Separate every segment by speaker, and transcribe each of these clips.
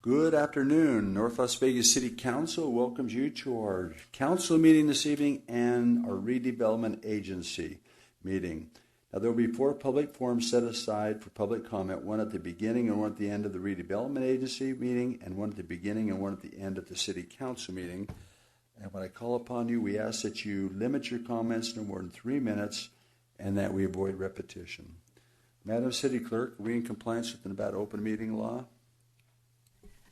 Speaker 1: Good afternoon. North Las Vegas City Council welcomes you to our council meeting this evening and our redevelopment agency meeting. Now, there will be 4 public forums set aside for public comment, one at the beginning and one at the end of the redevelopment agency meeting, and one at the beginning and one at the end of the city council meeting. And when I call upon you, we ask that you limit your comments no more than 3 minutes and that we avoid repetition. Madam City Clerk, are we in compliance with the Nevada open meeting law?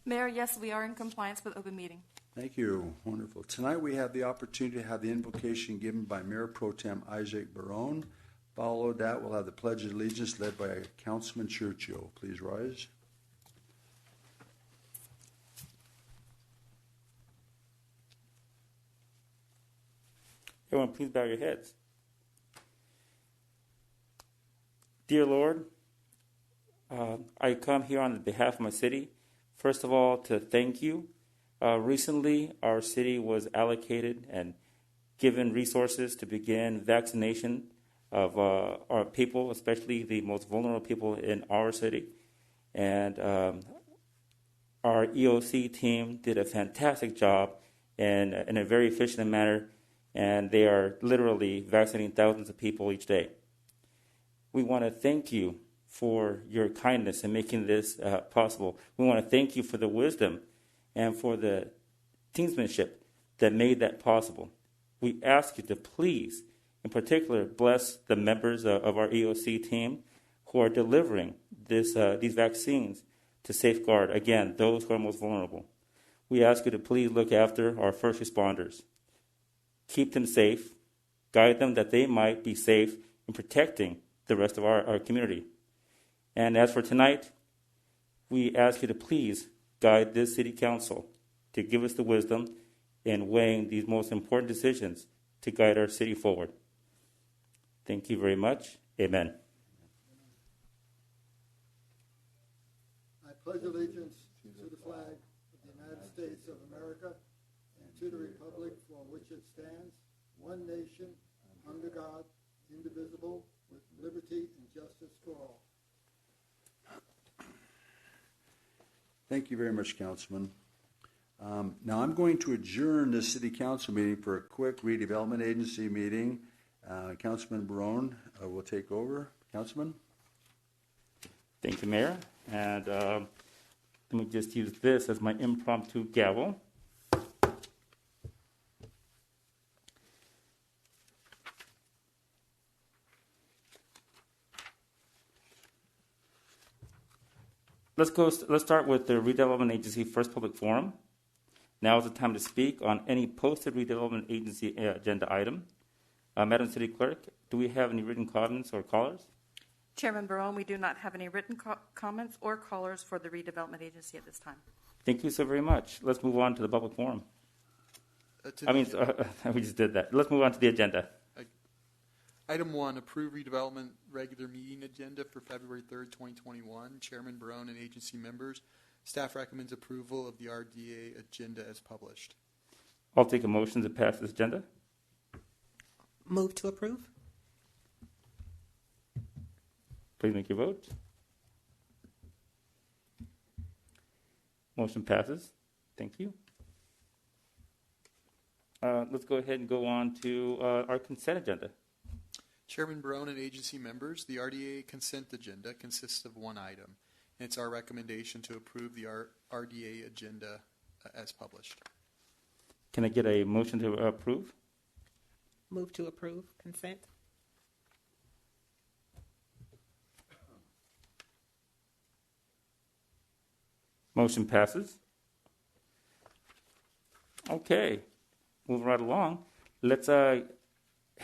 Speaker 2: Mayor, yes, we are in compliance with open meeting.
Speaker 1: Thank you. Wonderful. Tonight we have the opportunity to have the invocation given by Mayor Pro Tem Isaac Barone. Followed that, we'll have the Pledge of Allegiance led by Councilman Churchill. Please rise.
Speaker 3: Everyone, please bow your heads. Dear Lord, I come here on behalf of my city. First of all, to thank you. Recently, our city was allocated and given resources to begin vaccination of our people, especially the most vulnerable people in our city. And our EOC team did a fantastic job in a very efficient manner, and they are literally vaccinating thousands of people each day. We want to thank you for your kindness in making this possible. We want to thank you for the wisdom and for the teamsmanship that made that possible. We ask you to please, in particular, bless the members of our EOC team who are delivering these vaccines to safeguard, again, those who are most vulnerable. We ask you to please look after our first responders. Keep them safe, guide them that they might be safe in protecting the rest of our community. And as for tonight, we ask you to please guide this city council to give us the wisdom in weighing these most important decisions to guide our city forward. Thank you very much. Amen.
Speaker 4: I pledge allegiance to the flag of the United States of America and to the republic for which it stands, one nation, under God, indivisible, with liberty and justice for all.
Speaker 1: Thank you very much, Councilman. Now I'm going to adjourn this city council meeting for a quick redevelopment agency meeting. Councilman Barone will take over. Councilman?
Speaker 3: Thank you, Mayor. And let me just use this as my impromptu gavel. Let's start with the Redevelopment Agency First Public Forum. Now is the time to speak on any posted Redevelopment Agency agenda item. Madam City Clerk, do we have any written comments or callers?
Speaker 2: Chairman Barone, we do not have any written comments or callers for the Redevelopment Agency at this time.
Speaker 3: Thank you so very much. Let's move on to the public forum. We just did that. Let's move on to the agenda.
Speaker 5: Item 1, approve redevelopment regular meeting agenda for February 3rd, 2021. Chairman Barone and agency members. Staff recommends approval of the RDA agenda as published.
Speaker 3: I'll take a motion to pass this agenda.
Speaker 6: Move to approve.
Speaker 3: Please make your vote. Motion passes. Thank you. Let's go ahead and go on to our consent agenda.
Speaker 5: Chairman Barone and agency members, the RDA consent agenda consists of one item. And it's our recommendation to approve the RDA agenda as published.
Speaker 3: Can I get a motion to approve?
Speaker 6: Move to approve consent.
Speaker 3: Motion passes. Okay, moving right along. Let's head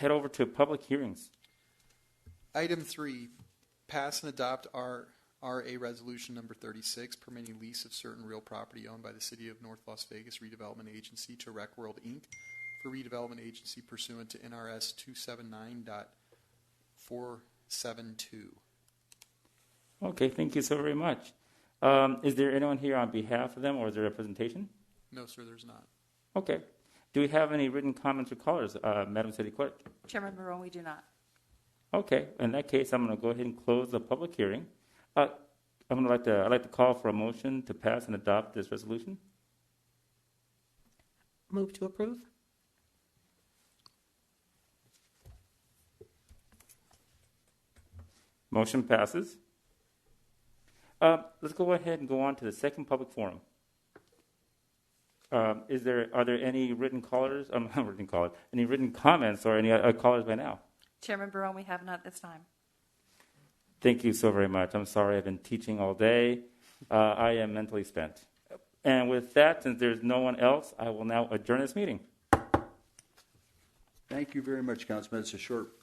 Speaker 3: over to public hearings.
Speaker 5: Item 3, pass and adopt RA Resolution Number 36, permitting lease of certain real property owned by the City of North Las Vegas Redevelopment Agency to Rec World, Inc. for redevelopment agency pursuant to NRS 279.472.
Speaker 3: Okay, thank you so very much. Is there anyone here on behalf of them, or is there a representation?
Speaker 5: No, sir, there's not.
Speaker 3: Okay. Do we have any written comments or callers, Madam City Clerk?
Speaker 2: Chairman Barone, we do not.
Speaker 3: Okay. In that case, I'm going to go ahead and close the public hearing. I'd like to call for a motion to pass and adopt this resolution.
Speaker 6: Move to approve.
Speaker 3: Motion passes. Let's go ahead and go on to the second public forum. Are there any written callers? Not written callers. Any written comments or any callers by now?
Speaker 2: Chairman Barone, we have none at this time.
Speaker 3: Thank you so very much. I'm sorry I've been teaching all day. I am mentally spent. And with that, since there's no one else, I will now adjourn this meeting.
Speaker 1: Thank you very much, Councilman. It's a short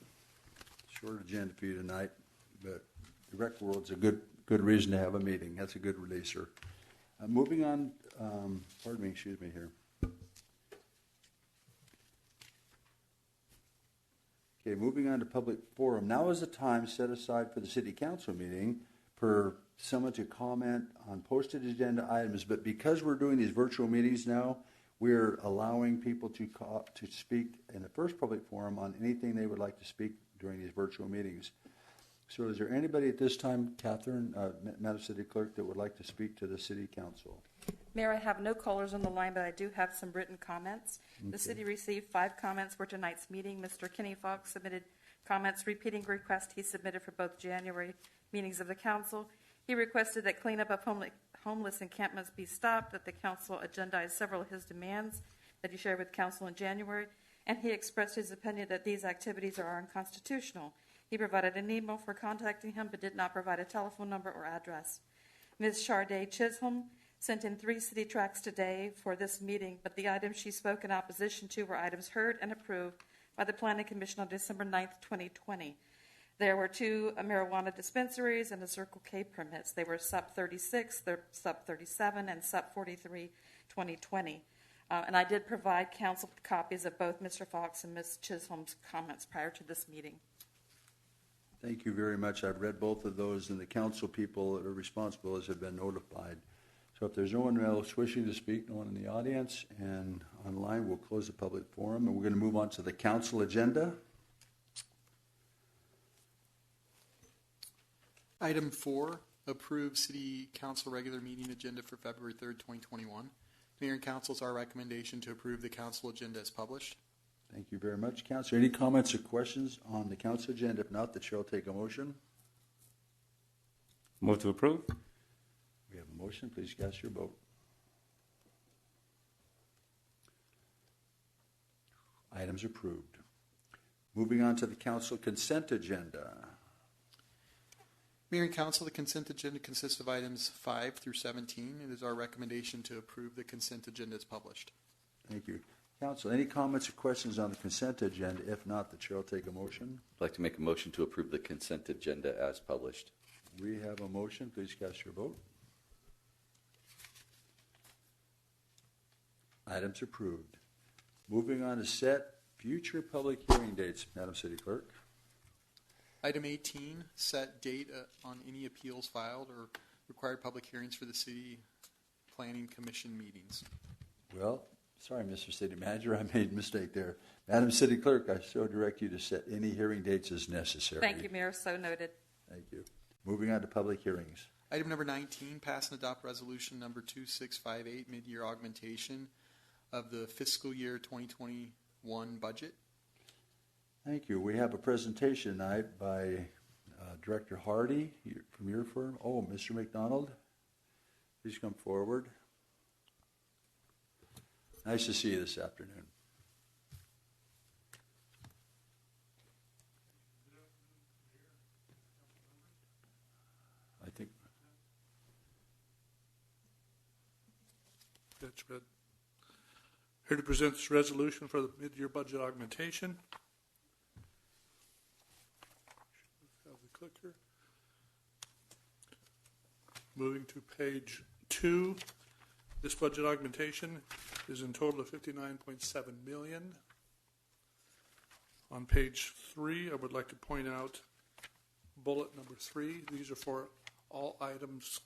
Speaker 1: agenda for you tonight, but the rec world's a good reason to have a meeting. That's a good releaser. Moving on, excuse me here. Okay, moving on to public forum. Now is the time set aside for the city council meeting for someone to comment on posted agenda items. But because we're doing these virtual meetings now, we're allowing people to speak in the first public forum on anything they would like to speak during these virtual meetings. So is there anybody at this time, Catherine, Madam City Clerk, that would like to speak to the city council?
Speaker 2: Mayor, I have no callers on the line, but I do have some written comments.
Speaker 1: Okay.
Speaker 2: The city received 5 comments for tonight's meeting. Mr. Kenny Fox submitted comments repeating requests he submitted for both January meetings of the council. He requested that cleanup of homeless encampments be stopped, that the council agendized several of his demands that he shared with council in January, and he expressed his opinion that these activities are unconstitutional. He provided an email for contacting him, but did not provide a telephone number or address. Ms. Charday Chisholm sent in 3 city tracts today for this meeting, but the items she spoke in opposition to were items heard and approved by the Planning Commission on December 9th, 2020. There were 2 marijuana dispensaries and the Circle K permits. They were SUP 36, SUP 37, and SUP 43, 2020. And I did provide council copies of both Mr. Fox and Ms. Chisholm's comments prior to this meeting.
Speaker 1: Thank you very much. I've read both of those, and the council people that are responsible have been notified. So if there's no one else wishing to speak, no one in the audience and online, we'll close the public forum, and we're going to move on to the council agenda.
Speaker 5: Item 4, approve City Council regular meeting agenda for February 3rd, 2021. Mayor and Council, it's our recommendation to approve the council agenda as published.
Speaker 1: Thank you very much, Councilor. Any comments or questions on the council agenda? If not, the chair will take a motion.
Speaker 3: Move to approve.
Speaker 1: We have a motion. Please cast your vote. Items approved. Moving on to the council consent agenda.
Speaker 5: Mayor and Council, the consent agenda consists of items 5 through 17. It is our recommendation to approve the consent agenda as published.
Speaker 1: Thank you. Council, any comments or questions on the consent agenda? If not, the chair will take a motion.
Speaker 7: I'd like to make a motion to approve the consent agenda as published.
Speaker 1: We have a motion. Please cast your vote. Items approved. Moving on to set future public hearing dates, Madam City Clerk.
Speaker 5: Item 18, set date on any appeals filed or required public hearings for the City Planning Commission meetings.
Speaker 1: Well, sorry, Mr. City Manager, I made a mistake there. Madam City Clerk, I so direct you to set any hearing dates as necessary.
Speaker 2: Thank you, Mayor. So noted.
Speaker 1: Thank you. Moving on to public hearings.
Speaker 5: Item number 19, pass and adopt resolution number 2658, mid-year augmentation of the fiscal year 2021 budget.
Speaker 1: Thank you. We have a presentation tonight by Director Hardy from your firm. Oh, Mr. McDonald, please come forward. Nice to see you this afternoon. I think
Speaker 8: that's good. Here to present this resolution for the mid-year budget augmentation. Have the clicker. Moving to page 2. This budget augmentation is in total of $59.7 million. On page 3, I would like to point out bullet number 3. These are for all items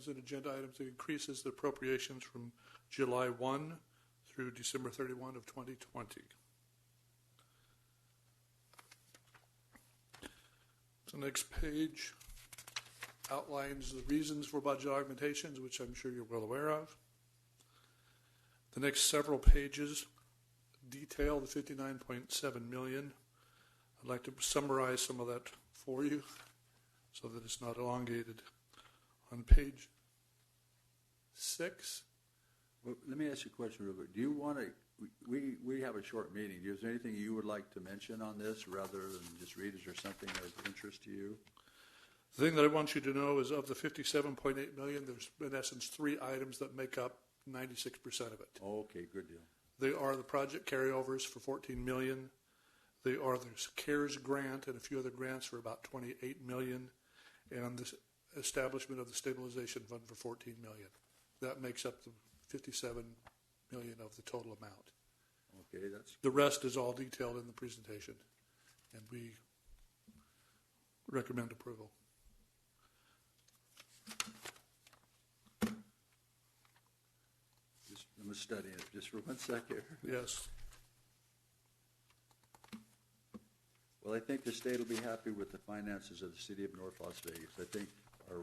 Speaker 8: and agenda items. It increases the appropriations from July 1 through December 31 of 2020. The next page outlines the reasons for budget augmentations, which I'm sure you're well aware of. The next several pages detail the $59.7 million. I'd like to summarize some of that for you so that it's not elongated. On page 6,
Speaker 1: Well, let me ask you a question real quick. Do you want to, we have a short meeting. Is there anything you would like to mention on this rather than just read? Is there something of interest to you?
Speaker 8: the thing that I want you to know is of the $57.8 million, there's in essence 3 items that make up 96% of it.
Speaker 1: Oh, okay, good deal.
Speaker 8: They are the project carryovers for $14 million. They are the CARES grant and a few other grants for about $28 million, and the establishment of the stabilization fund for $14 million. That makes up the $57 million of the total amount.
Speaker 1: Okay, that's
Speaker 8: The rest is all detailed in the presentation, and we recommend approval.
Speaker 1: just, I'm studying it just for 1 second.
Speaker 8: Yes.
Speaker 1: Well, I think the state will be happy with the finances of the city of North Las Vegas. I think our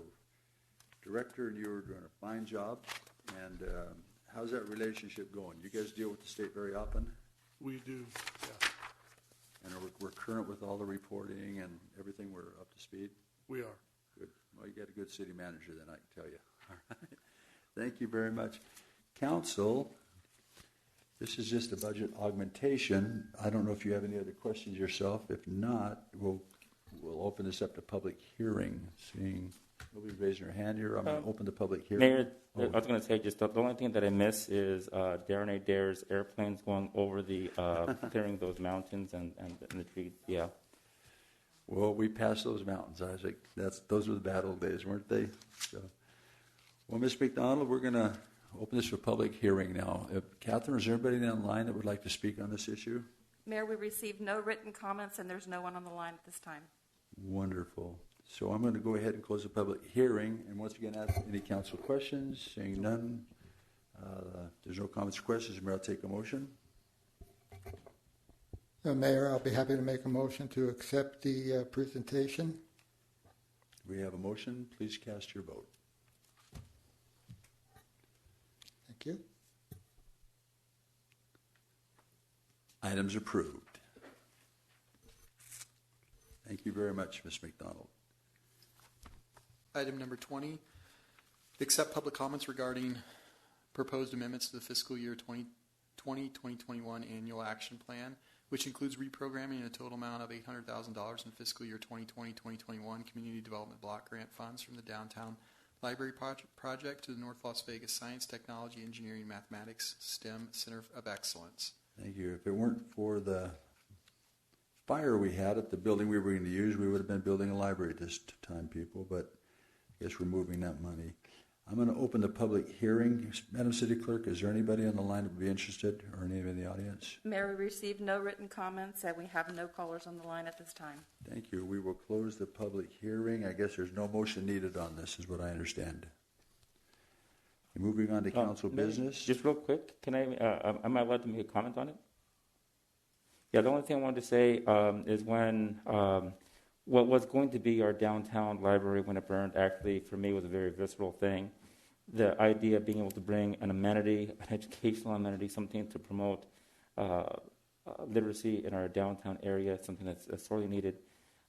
Speaker 1: director and you are doing a fine job. And how's that relationship going? You guys deal with the state very often?
Speaker 8: We do, yeah.
Speaker 1: And we're current with all the reporting and everything. We're up to speed?
Speaker 8: We are.
Speaker 1: Good. Well, you got a good city manager then, I can tell you. All right. Thank you very much. Council, this is just a budget augmentation. I don't know if you have any other questions yourself. If not, we'll open this up to public hearing. Seeing nobody raising their hand here, I'm going to open the public hearing.
Speaker 3: Mayor, I was going to say just the only thing that I miss is Darren Adair's airplanes going over the clearing those mountains and the trees. Yeah.
Speaker 1: Well, we passed those mountains, Isaac. Those were the bad old days, weren't they? So, well, Ms. McDonald, we're going to open this for public hearing now. Catherine, is there anybody online that would like to speak on this issue?
Speaker 2: Mayor, we received no written comments, and there's no one on the line at this time.
Speaker 1: Wonderful. So I'm going to go ahead and close the public hearing. And once again, ask any council questions. Seeing none, there's no comments or questions. Mayor, I'll take a motion.
Speaker 4: Mayor, I'll be happy to make a motion to accept the presentation.
Speaker 1: We have a motion. Please cast your vote.
Speaker 4: Thank you.
Speaker 1: Items approved. Thank you very much, Ms. McDonald.
Speaker 5: Item number 20, accept public comments regarding proposed amendments to the fiscal year 2020-2021 annual action plan, which includes reprogramming a total amount of $800,000 in fiscal year 2020-2021 community development block grant funds from the downtown library project to the North Las Vegas Science, Technology, Engineering, Mathematics STEM Center of Excellence.
Speaker 1: Thank you. If it weren't for the fire we had at the building we were going to use, we would have been building a library at this time, people, but I guess we're moving that money. I'm going to open the public hearing. Madam City Clerk, is there anybody on the line that would be interested, or anybody in the audience?
Speaker 2: Mayor, we received no written comments, and we have no callers on the line at this time.
Speaker 1: Thank you. We will close the public hearing. I guess there's no motion needed on this, is what I understand. Moving on to council business.
Speaker 3: Just real quick, can am I allowed to make a comment on it? Yeah, the only thing I wanted to say is when what was going to be our downtown library when it burned actually for me was a very visceral thing. The idea of being able to bring an amenity, an educational amenity, something to promote literacy in our downtown area, something that's sorely needed.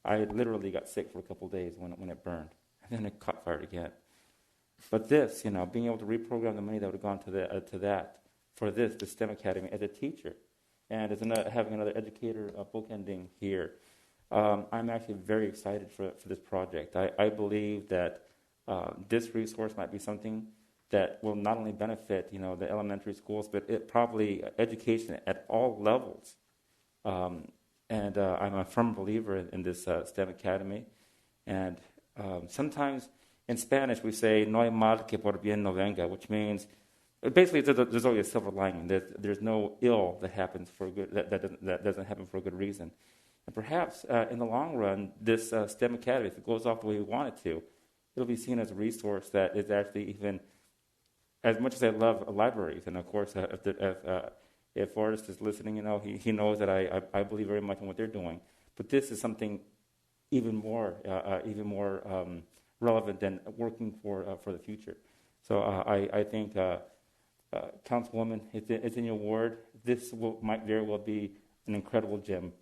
Speaker 3: I literally got sick for a couple of days when it burned, and then it caught fire again. But this, being able to reprogram the money that would have gone to that for the STEM Academy as a teacher, and as having another educator bookending here, I'm actually very excited for this project. I believe that this resource might be something that will not only benefit, the elementary schools, but it probably education at all levels. And I'm a firm believer in this STEM Academy. And sometimes in Spanish we say "no hay mal que por bien no venga," which means basically there's always a silver lining. There's no ill that happens for good that doesn't happen for a good reason. And perhaps in the long run, this STEM Academy, if it goes off the way we want it to, it'll be seen as a resource that is actually even, as much as I love libraries, and of course if Forrest is listening, he knows that I believe very much in what they're doing. But this is something even more relevant than working for the future. So I think, Councilwoman, it's in your ward. This might very well be an incredible gem.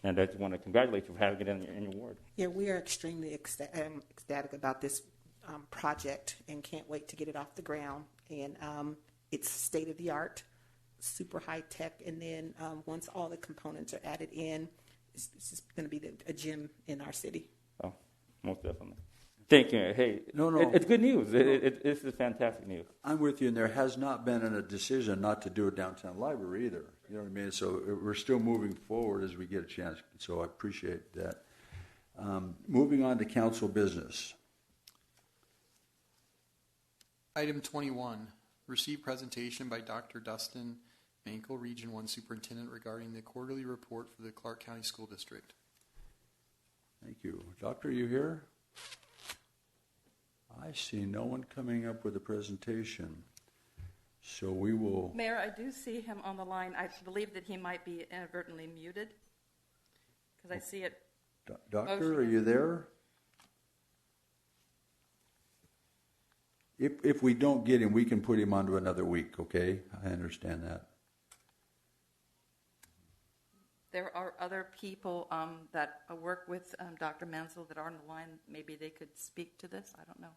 Speaker 3: And I just want to congratulate you for having it in your ward.
Speaker 6: Yeah, we are extremely ecstatic about this project and can't wait to get it off the ground. And it's state of the art, super high tech. And then once all the components are added in, it's just going to be a gem in our city.
Speaker 3: Oh, most definitely. Thank you. Hey,
Speaker 1: No.
Speaker 3: It's good news. This is fantastic news.
Speaker 1: I'm with you, and there has not been a decision not to do a downtown library either. You know what I mean? So we're still moving forward as we get a chance. So I appreciate that. Moving on to council business.
Speaker 5: Item 21, receive presentation by Dr. Dustin Mankel, Region 1 Superintendent, regarding the quarterly report for the Clark County School District.
Speaker 1: Thank you. Doctor, are you here? I see no one coming up with a presentation. So we will...
Speaker 2: Mayor, I do see him on the line. I believe that he might be inadvertently muted because I see it.
Speaker 1: Doctor, are you there? If we don't get him, we can put him onto another week, okay? I understand that.
Speaker 2: There are other people that work with Dr. Mansell that are on the line. Maybe they could speak to this. I don't know.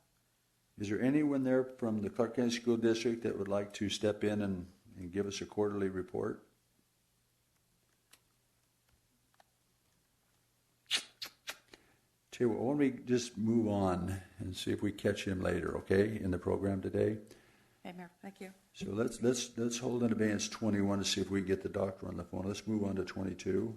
Speaker 1: Is there anyone there from the Clark County School District that would like to step in and give us a quarterly report? Tell you what, why don't we just move on and see if we catch him later, okay, in the program today?
Speaker 2: Hey, Mayor, thank you.
Speaker 1: So let's hold in advance 21 to see if we can get the doctor on the phone. Let's move on to 22.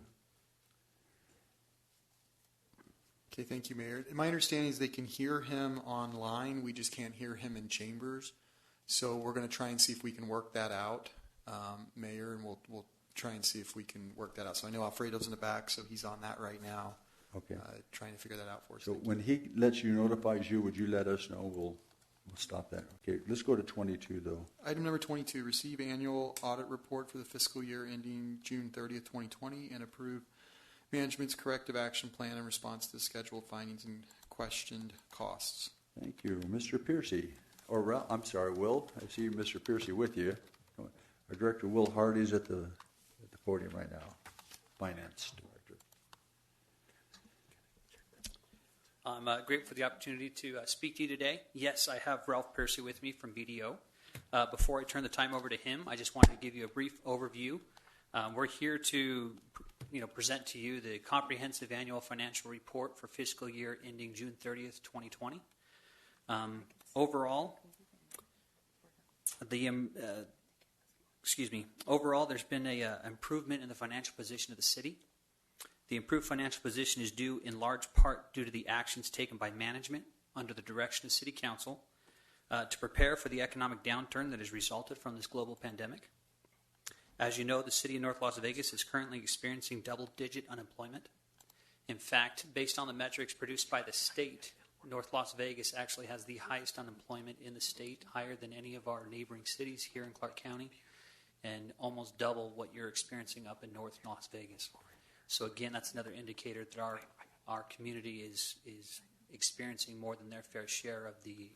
Speaker 5: Okay, thank you, Mayor. My understanding is they can hear him online. We just can't hear him in chambers. So we're going to try and see if we can work that out, Mayor, and we'll try and see if we can work that out. So I know Alfredo's in the back, so he's on that right now.
Speaker 1: Okay.
Speaker 5: Trying to figure that out for us.
Speaker 1: So when he notifies you, would you let us know? We'll stop that. Okay, let's go to 22, though.
Speaker 5: Item number 22, receive annual audit report for the fiscal year ending June 30th, 2020, and approve management's corrective action plan in response to scheduled findings and questioned costs.
Speaker 1: Thank you. Mr. Piercy, I'm sorry, Will. I see Mr. Piercy with you. Our Director, Will Hardy, is at the podium right now. Finance Director.
Speaker 9: I'm grateful for the opportunity to speak to you today. Yes, I have Ralph Piercy with me from BDO. Before I turn the time over to him, I just wanted to give you a brief overview. We're here to present to you the comprehensive annual financial report for fiscal year ending June 30th, 2020. Overall, there's been an improvement in the financial position of the city. The improved financial position is due in large part due to the actions taken by management under the direction of City Council to prepare for the economic downturn that has resulted from this global pandemic. As you know, the city of North Las Vegas is currently experiencing double-digit unemployment. In fact, based on the metrics produced by the state, North Las Vegas actually has the highest unemployment in the state, higher than any of our neighboring cities here in Clark County, and almost double what you're experiencing up in North Las Vegas. So again, that's another indicator that our community is experiencing more than their fair share of the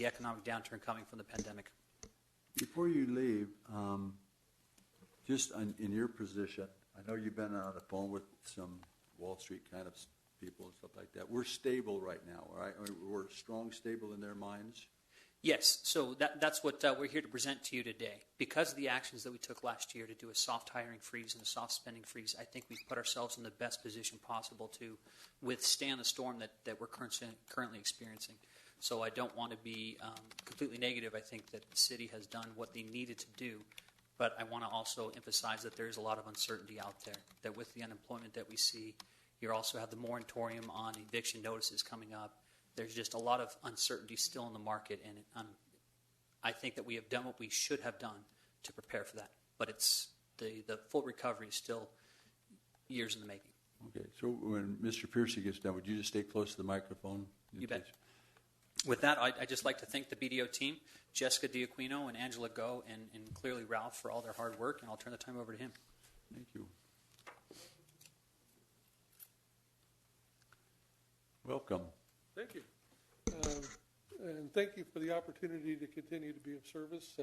Speaker 9: economic downturn coming from the pandemic.
Speaker 1: Before you leave, just in your position, I know you've been on the phone with some Wall Street kind of people and stuff like that. We're stable right now, right? I mean, we're strong, stable in their minds.
Speaker 9: Yes, so that's what we're here to present to you today. Because of the actions that we took last year to do a soft hiring freeze and a soft spending freeze, I think we've put ourselves in the best position possible to withstand the storm that we're currently experiencing. So I don't want to be completely negative. I think that the city has done what they needed to do, but I want to also emphasize that there's a lot of uncertainty out there, that with the unemployment that we see, you also have the moratorium on eviction notices coming up. There's just a lot of uncertainty still in the market, and I think that we have done what we should have done to prepare for that. But it's the full recovery is still years in the making.
Speaker 1: Okay, so when Mr. Piercy gets done, would you just stay close to the microphone?
Speaker 9: You bet. With that, I'd just like to thank the BDO team, Jessica Diaquino and Angela Go, and clearly Ralph for all their hard work, and I'll turn the time over to him.
Speaker 1: Thank you. Welcome.
Speaker 8: Thank you. And thank you for the opportunity to continue to be of service.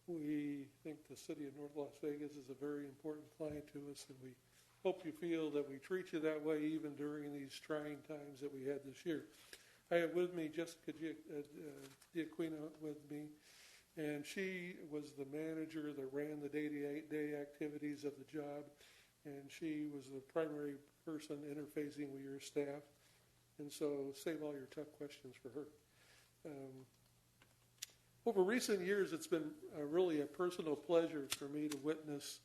Speaker 8: We think the city of North Las Vegas is a very important client to us, and we hope you feel that we treat you that way even during these trying times that we had this year. I have with me Jessica Giacquino with me, and she was the manager that ran the day-to-day activities of the job, and she was the primary person interfacing with your staff. And so save all your tough questions for her. Over recent years, it's been really a personal pleasure for me to witness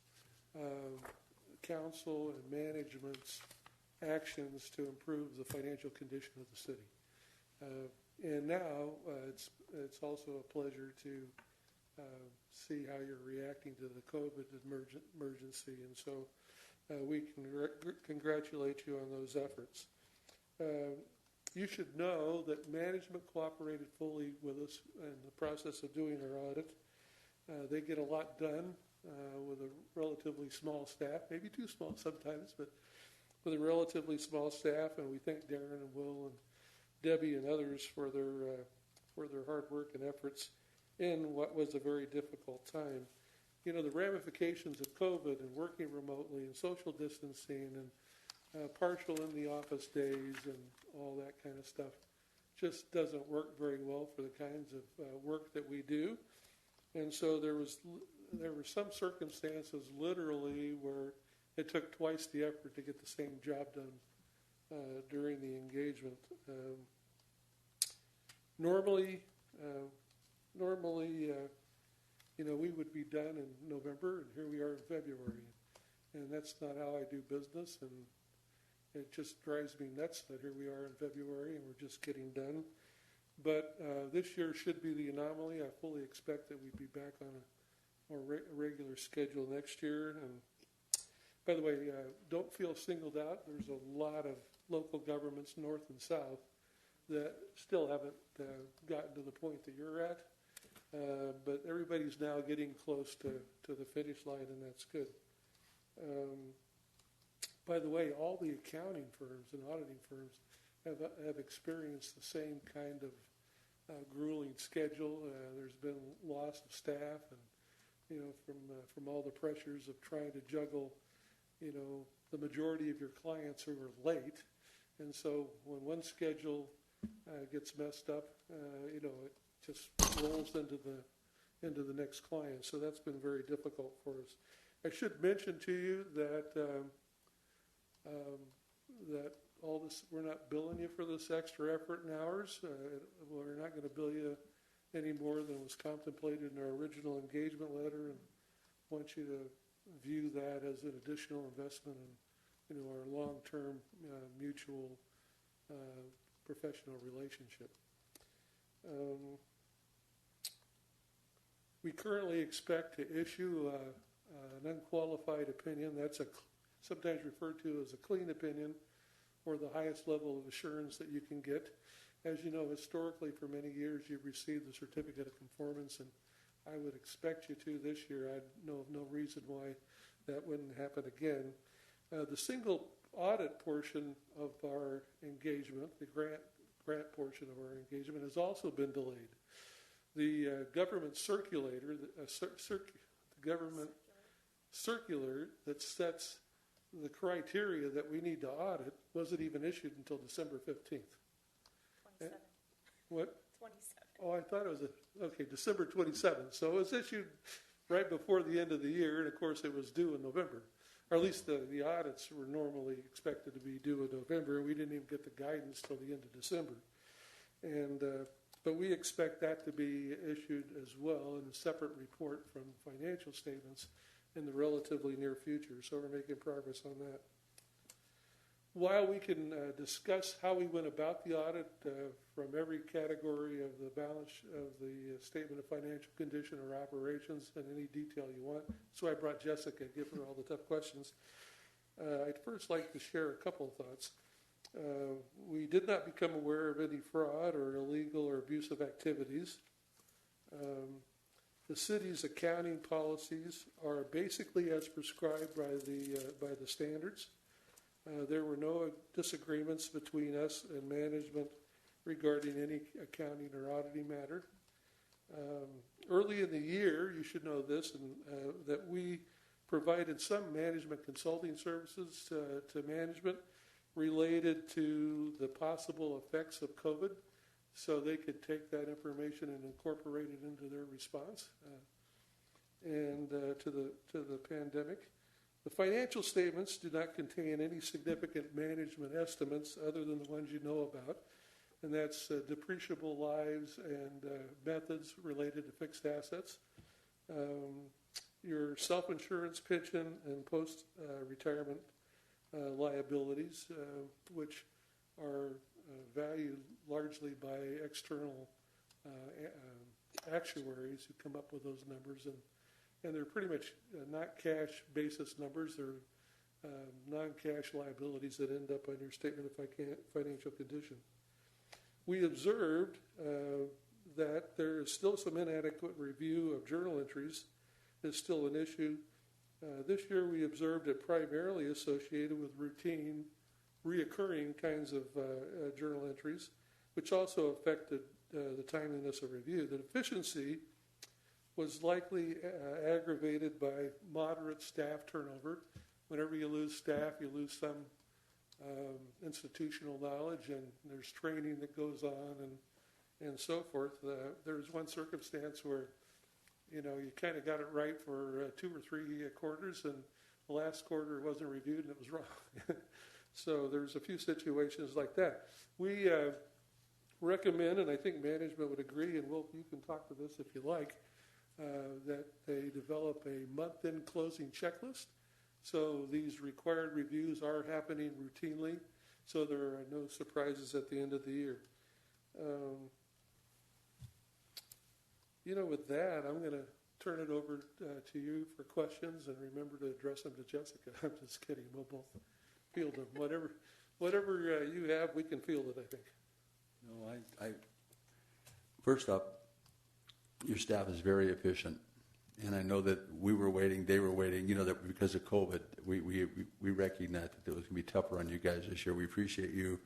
Speaker 8: council and management's actions to improve the financial condition of the city. And now it's also a pleasure to see how you're reacting to the COVID emergency. And so we can congratulate you on those efforts. You should know that management cooperated fully with us in the process of doing our audit. They get a lot done with a relatively small staff, maybe too small sometimes, but with a relatively small staff. And we thank Darren and Will and Debbie and others for their hard work and efforts in what was a very difficult time. You know, the ramifications of COVID and working remotely and social distancing and partial in the office days and all that kind of stuff just doesn't work very well for the kinds of work that we do. And so there were some circumstances literally where it took twice the effort to get the same job done during the engagement. Normally, you know, we would be done in November, and here we are in February. And that's not how I do business, and it just drives me nuts that here we are in February and we're just getting done. But this year should be the anomaly. I fully expect that we'd be back on a more regular schedule next year. And by the way, don't feel singled out. There's a lot of local governments, north and south, that still haven't gotten to the point that you're at. But everybody's now getting close to the finish line, and that's good. By the way, all the accounting firms and auditing firms have experienced the same kind of grueling schedule. There's been loss of staff, and you know, from all the pressures of trying to juggle, you know, the majority of your clients who are late, and so when one schedule gets messed up, you know, it just rolls into the next client. So that's been very difficult for us. I should mention to you that that all this, we're not billing you for this extra effort and hours. We're not going to bill you any more than was contemplated in our original engagement letter, and want you to view that as an additional investment in, you know, our long-term mutual professional relationship. We currently expect to issue an unqualified opinion. That's sometimes referred to as a clean opinion, or the highest level of assurance that you can get. As you know, historically, for many years, you've received the certificate of conformance, and I would expect you to this year. I know of no reason why that wouldn't happen again. The single audit portion of our engagement, the grant portion of our engagement, has also been delayed. The government circulator, the government circular that sets the criteria that we need to audit wasn't even issued until December 15th.
Speaker 2: 27.
Speaker 8: What?
Speaker 2: 27.
Speaker 8: Oh, I thought it was December 27th. So it was issued right before the end of the year, and of course it was due in November. Or at least the audits were normally expected to be due in November, and we didn't even get the guidance till the end of December. And but we expect that to be issued as well in a separate report from financial statements in the relatively near future. So we're making progress on that. While we can discuss how we went about the audit from every category of the balance of the statement of financial condition or operations in any detail you want, so I brought Jessica, give her all the tough questions. I'd first like to share a couple of thoughts. We did not become aware of any fraud or illegal or abusive activities. The city's accounting policies are basically as prescribed by the standards. There were no disagreements between us and management regarding any accounting or auditing matter. Early in the year, you should know this, that we provided some management consulting services to management related to the possible effects of COVID, so they could take that information and incorporate it into their response and to the pandemic. The financial statements do not contain any significant management estimates other than the ones you know about, and that's depreciable lives and methods related to fixed assets. Your self-insurance, pension, and post-retirement liabilities, which are valued largely by external actuaries who come up with those numbers, and they're pretty much not cash basis numbers. They're non-cash liabilities that end up on your statement of financial condition. We observed that there is still some inadequate review of journal entries. Is still an issue. This year we observed it primarily associated with routine, reoccurring kinds of journal entries, which also affected the timeliness of review. The deficiency was likely aggravated by moderate staff turnover. Whenever you lose staff, you lose some institutional knowledge, and there's training that goes on and so forth. There's one circumstance where you kind of got it right for 2 or 3 quarters, and the last quarter wasn't reviewed and it was wrong. So there's a few situations like that. We recommend, and I think management would agree, and you can talk to this if you like, that they develop a month-end closing checklist. So these required reviews are happening routinely, so there are no surprises at the end of the year. With that, I'm going to turn it over to you for questions, and remember to address them to Jessica. I'm just kidding. We'll both field them. Whatever you have, we can field it, I think.
Speaker 1: No, first up, your staff is very efficient, and I know that we were waiting, they were waiting. That because of COVID, we recognize that it was going to be tougher on you guys this year. We appreciate you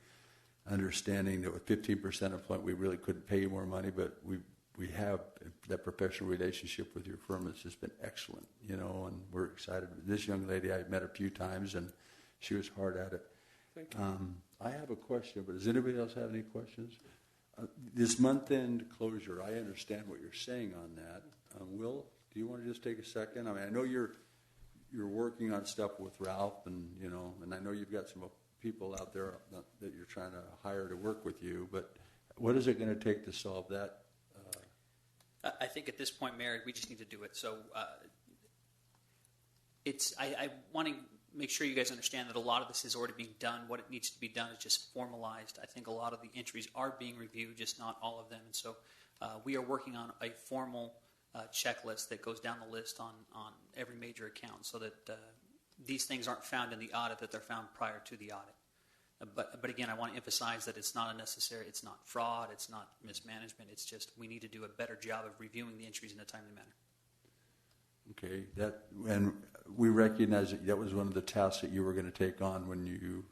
Speaker 1: understanding that with 15% employment, we really couldn't pay you more money, but we have that professional relationship with your firm. It's just been excellent, and we're excited. This young lady, I've met her a few times, and she was hard at it.
Speaker 8: Thank you.
Speaker 1: I have a question, but does anybody else have any questions? This month-end closure, I understand what you're saying on that. Will, do you want to just take a second? I mean, I know you're working on stuff with Ralph, and I know you've got some people out there that you're trying to hire to work with you, but what is it going to take to solve that?
Speaker 9: I think at this point, Mary, we just need to do it. So I want to make sure you guys understand that a lot of this is already being done. What it needs to be done is just formalized. I think a lot of the entries are being reviewed, just not all of them. And so we are working on a formal checklist that goes down the list on every major account, so that these things aren't found in the audit, that they're found prior to the audit. But again, I want to emphasize that it's not unnecessary. It's not fraud. It's not mismanagement. It's just we need to do a better job of reviewing the entries in a timely manner.
Speaker 1: Okay, and we recognize that was one of the tasks that you were going to take on when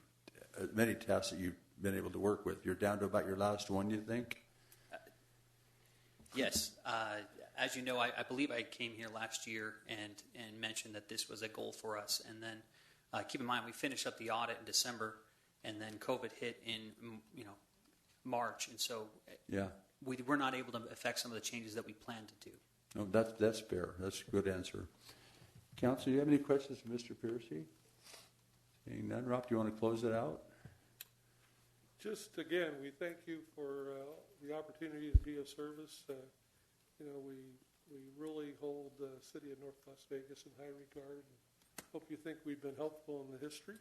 Speaker 1: many tasks that you've been able to work with. You're down to about your last one, you think?
Speaker 9: Yes. As you know, I believe I came here last year and mentioned that this was a goal for us. And then keep in mind, we finished up the audit in December, and then COVID hit in March, and so we were not able to affect some of the changes that we planned to do.
Speaker 1: No, that's fair. That's a good answer. Council, do you have any questions for Mr. Piercy? Seeing none, Rob, do you want to close it out?
Speaker 8: Just again, we thank you for the opportunity to be of service. We really hold the city of North Las Vegas in high regard. Hope you think we've been helpful in the history,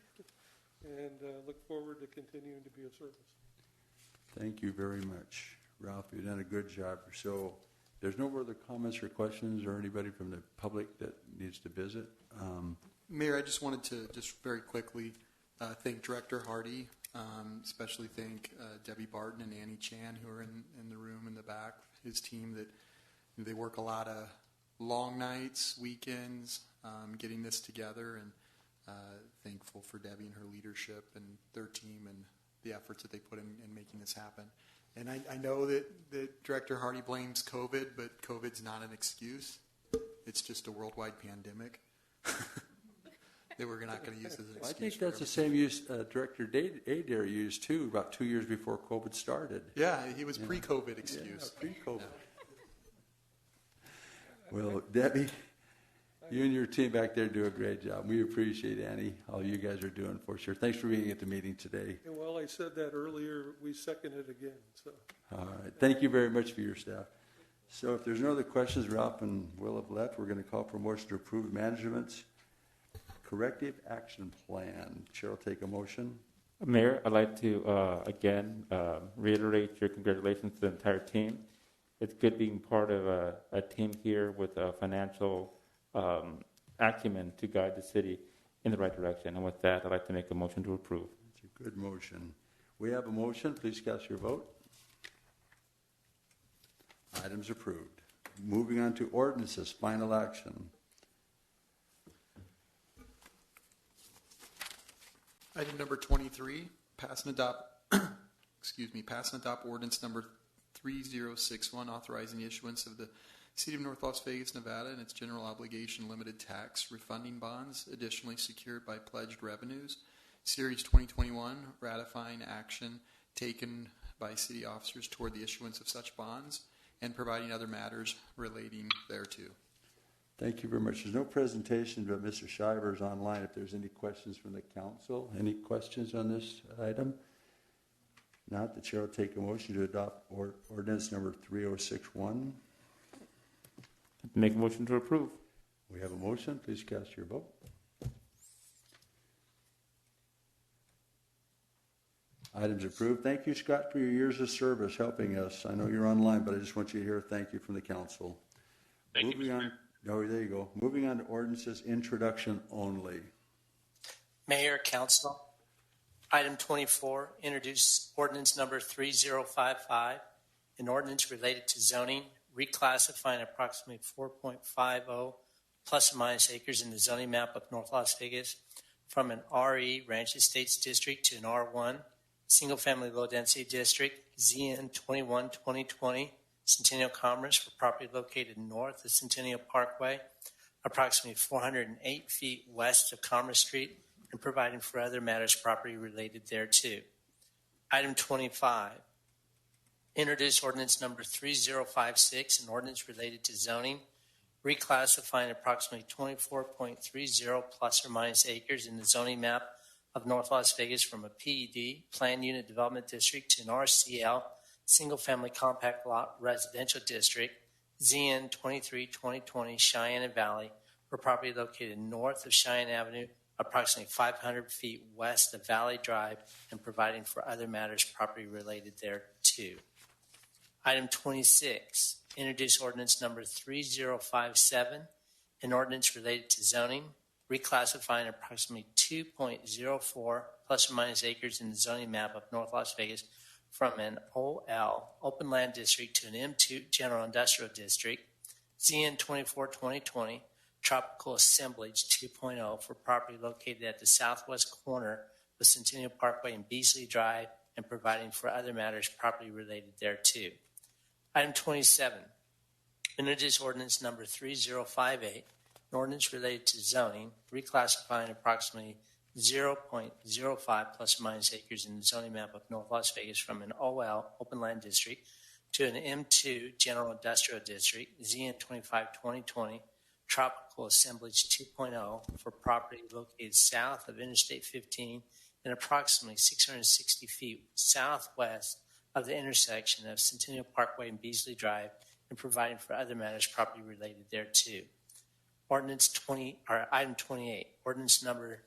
Speaker 8: and look forward to continuing to be of service.
Speaker 1: Thank you very much, Ralph. You've done a good job. So there's no further comments or questions or anybody from the public that needs to visit?
Speaker 5: Mayor, I just wanted to very quickly thank Director Hardy, especially thank Debbie Barton and Annie Chan, who are in the room in the back, his team, that they work a lot of long nights, weekends, getting this together, and Thankful for Debbie and her leadership and their team and the efforts that they put in making this happen. And I know that Director Hardy blames COVID, but COVID's not an excuse. It's just a worldwide pandemic that we're not going to use as an excuse.
Speaker 1: I think that's the same use Director Adair used, too, about 2 years before COVID started.
Speaker 5: Yeah, he was pre-COVID excuse.
Speaker 1: Yeah, pre-COVID. Well, Debbie, you and your team back there do a great job. We appreciate, Annie, all you guys are doing for sure. Thanks for being at the meeting today.
Speaker 10: And while I said that earlier, we second it again. So.
Speaker 1: All right. Thank you very much for your staff. So if there's no other questions, Ralph and Will have left. We're going to call for motion to approve management's corrective action plan. Chair will take a motion.
Speaker 3: Mayor, I'd like to again reiterate your congratulations to the entire team. It's good being part of a team here with a financial acumen to guide the city in the right direction. And with that, I'd like to make a motion to approve.
Speaker 1: It's a good motion. We have a motion. Please cast your vote. Items approved. Moving on to ordinances, final action.
Speaker 5: Item number 23, pass and adopt, pass and adopt ordinance number 3061, authorizing the issuance of the City of North Las Vegas, Nevada, and its general obligation limited tax refunding bonds, additionally secured by pledged revenues. Series 2021, ratifying action taken by city officers toward the issuance of such bonds and providing other matters relating thereto.
Speaker 1: Thank you very much. There's no presentation, but Mr. Shiver is online if there's any questions from the council. Any questions on this item? Not, the chair will take a motion to adopt ordinance number 3061.
Speaker 3: Make a motion to approve.
Speaker 1: We have a motion. Please cast your vote. Items approved. Thank you, Scott, for your years of service helping us. I know you're online, but I just want you to hear a thank you from the council.
Speaker 11: Thank you, Mr. Mayor.
Speaker 1: Oh, there you go. Moving on to ordinances, introduction only.
Speaker 11: Mayor, Council, item 24, introduce ordinance number 3055, an ordinance related to zoning, reclassifying approximately 4.50 plus or minus acres in the zoning map of North Las Vegas from an RE Ranch Estates District to an R1 Single Family Low Density District, ZN 21-2020, Centennial Commerce for property located north of Centennial Parkway, approximately 408 feet west of Commerce Street, and providing for other matters property related thereto. Item 25, introduce ordinance number 3056, an ordinance related to zoning, reclassifying approximately 24.30 plus or minus acres in the zoning map of North Las Vegas from a PED, Planned Unit Development District, to an RCL, Single Family Compact Lot Residential District, ZN 23-2020, Cheyenne Valley, for property located north of Cheyenne Avenue, approximately 500 feet west of Valley Drive, and providing for other matters property related thereto. Item 26, introduce ordinance number 3057, an ordinance related to zoning, reclassifying approximately 2.04 plus or minus acres in the zoning map of North Las Vegas from an OL, Open Land District, to an M2 General Industrial District, ZN 24-2020, Tropical Assemblage 2.0 for property located at the southwest corner of Centennial Parkway and Beasley Drive, and providing for other matters property related thereto. Item 27, introduce ordinance number 3058, an ordinance related to zoning, reclassifying approximately 0.05 plus or minus acres in the zoning map of North Las Vegas from an OL, Open Land District, to an M2 General Industrial District, ZN 25-2020, Tropical Assemblage 2.0 for property located south of Interstate 15 and approximately 660 feet southwest of the intersection of Centennial Parkway and Beasley Drive, and providing for other matters property related thereto. Item 28, ordinance number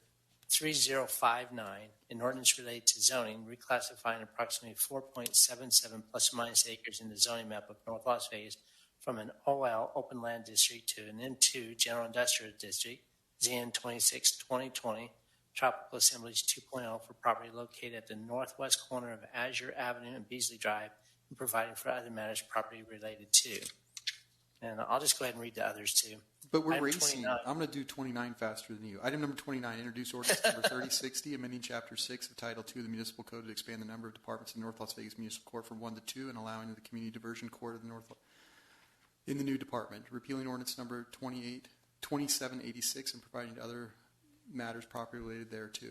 Speaker 11: 3059, an ordinance related to zoning, reclassifying approximately 4.77 plus or minus acres in the zoning map of North Las Vegas from an OL, Open Land District, to an M2 General Industrial District, ZN 26-2020, Tropical Assemblage 2.0 for property located at the northwest corner of Azure Avenue and Beasley Drive, and providing for other matters property related to. And I'll just go ahead and read the others too.
Speaker 5: But we're
Speaker 11: Item
Speaker 5: racing.
Speaker 11: 29.
Speaker 5: I'm going to do 29 faster than you. Item number 29, introduce ordinance number 3060, amending Chapter 6 of Title 2 of the Municipal Code to expand the number of departments in North Las Vegas Municipal Court from 1 to 2 and allowing the Community Diversion Court of the North in the new department. Repealing ordinance number 2786 and providing other matters properly related thereto.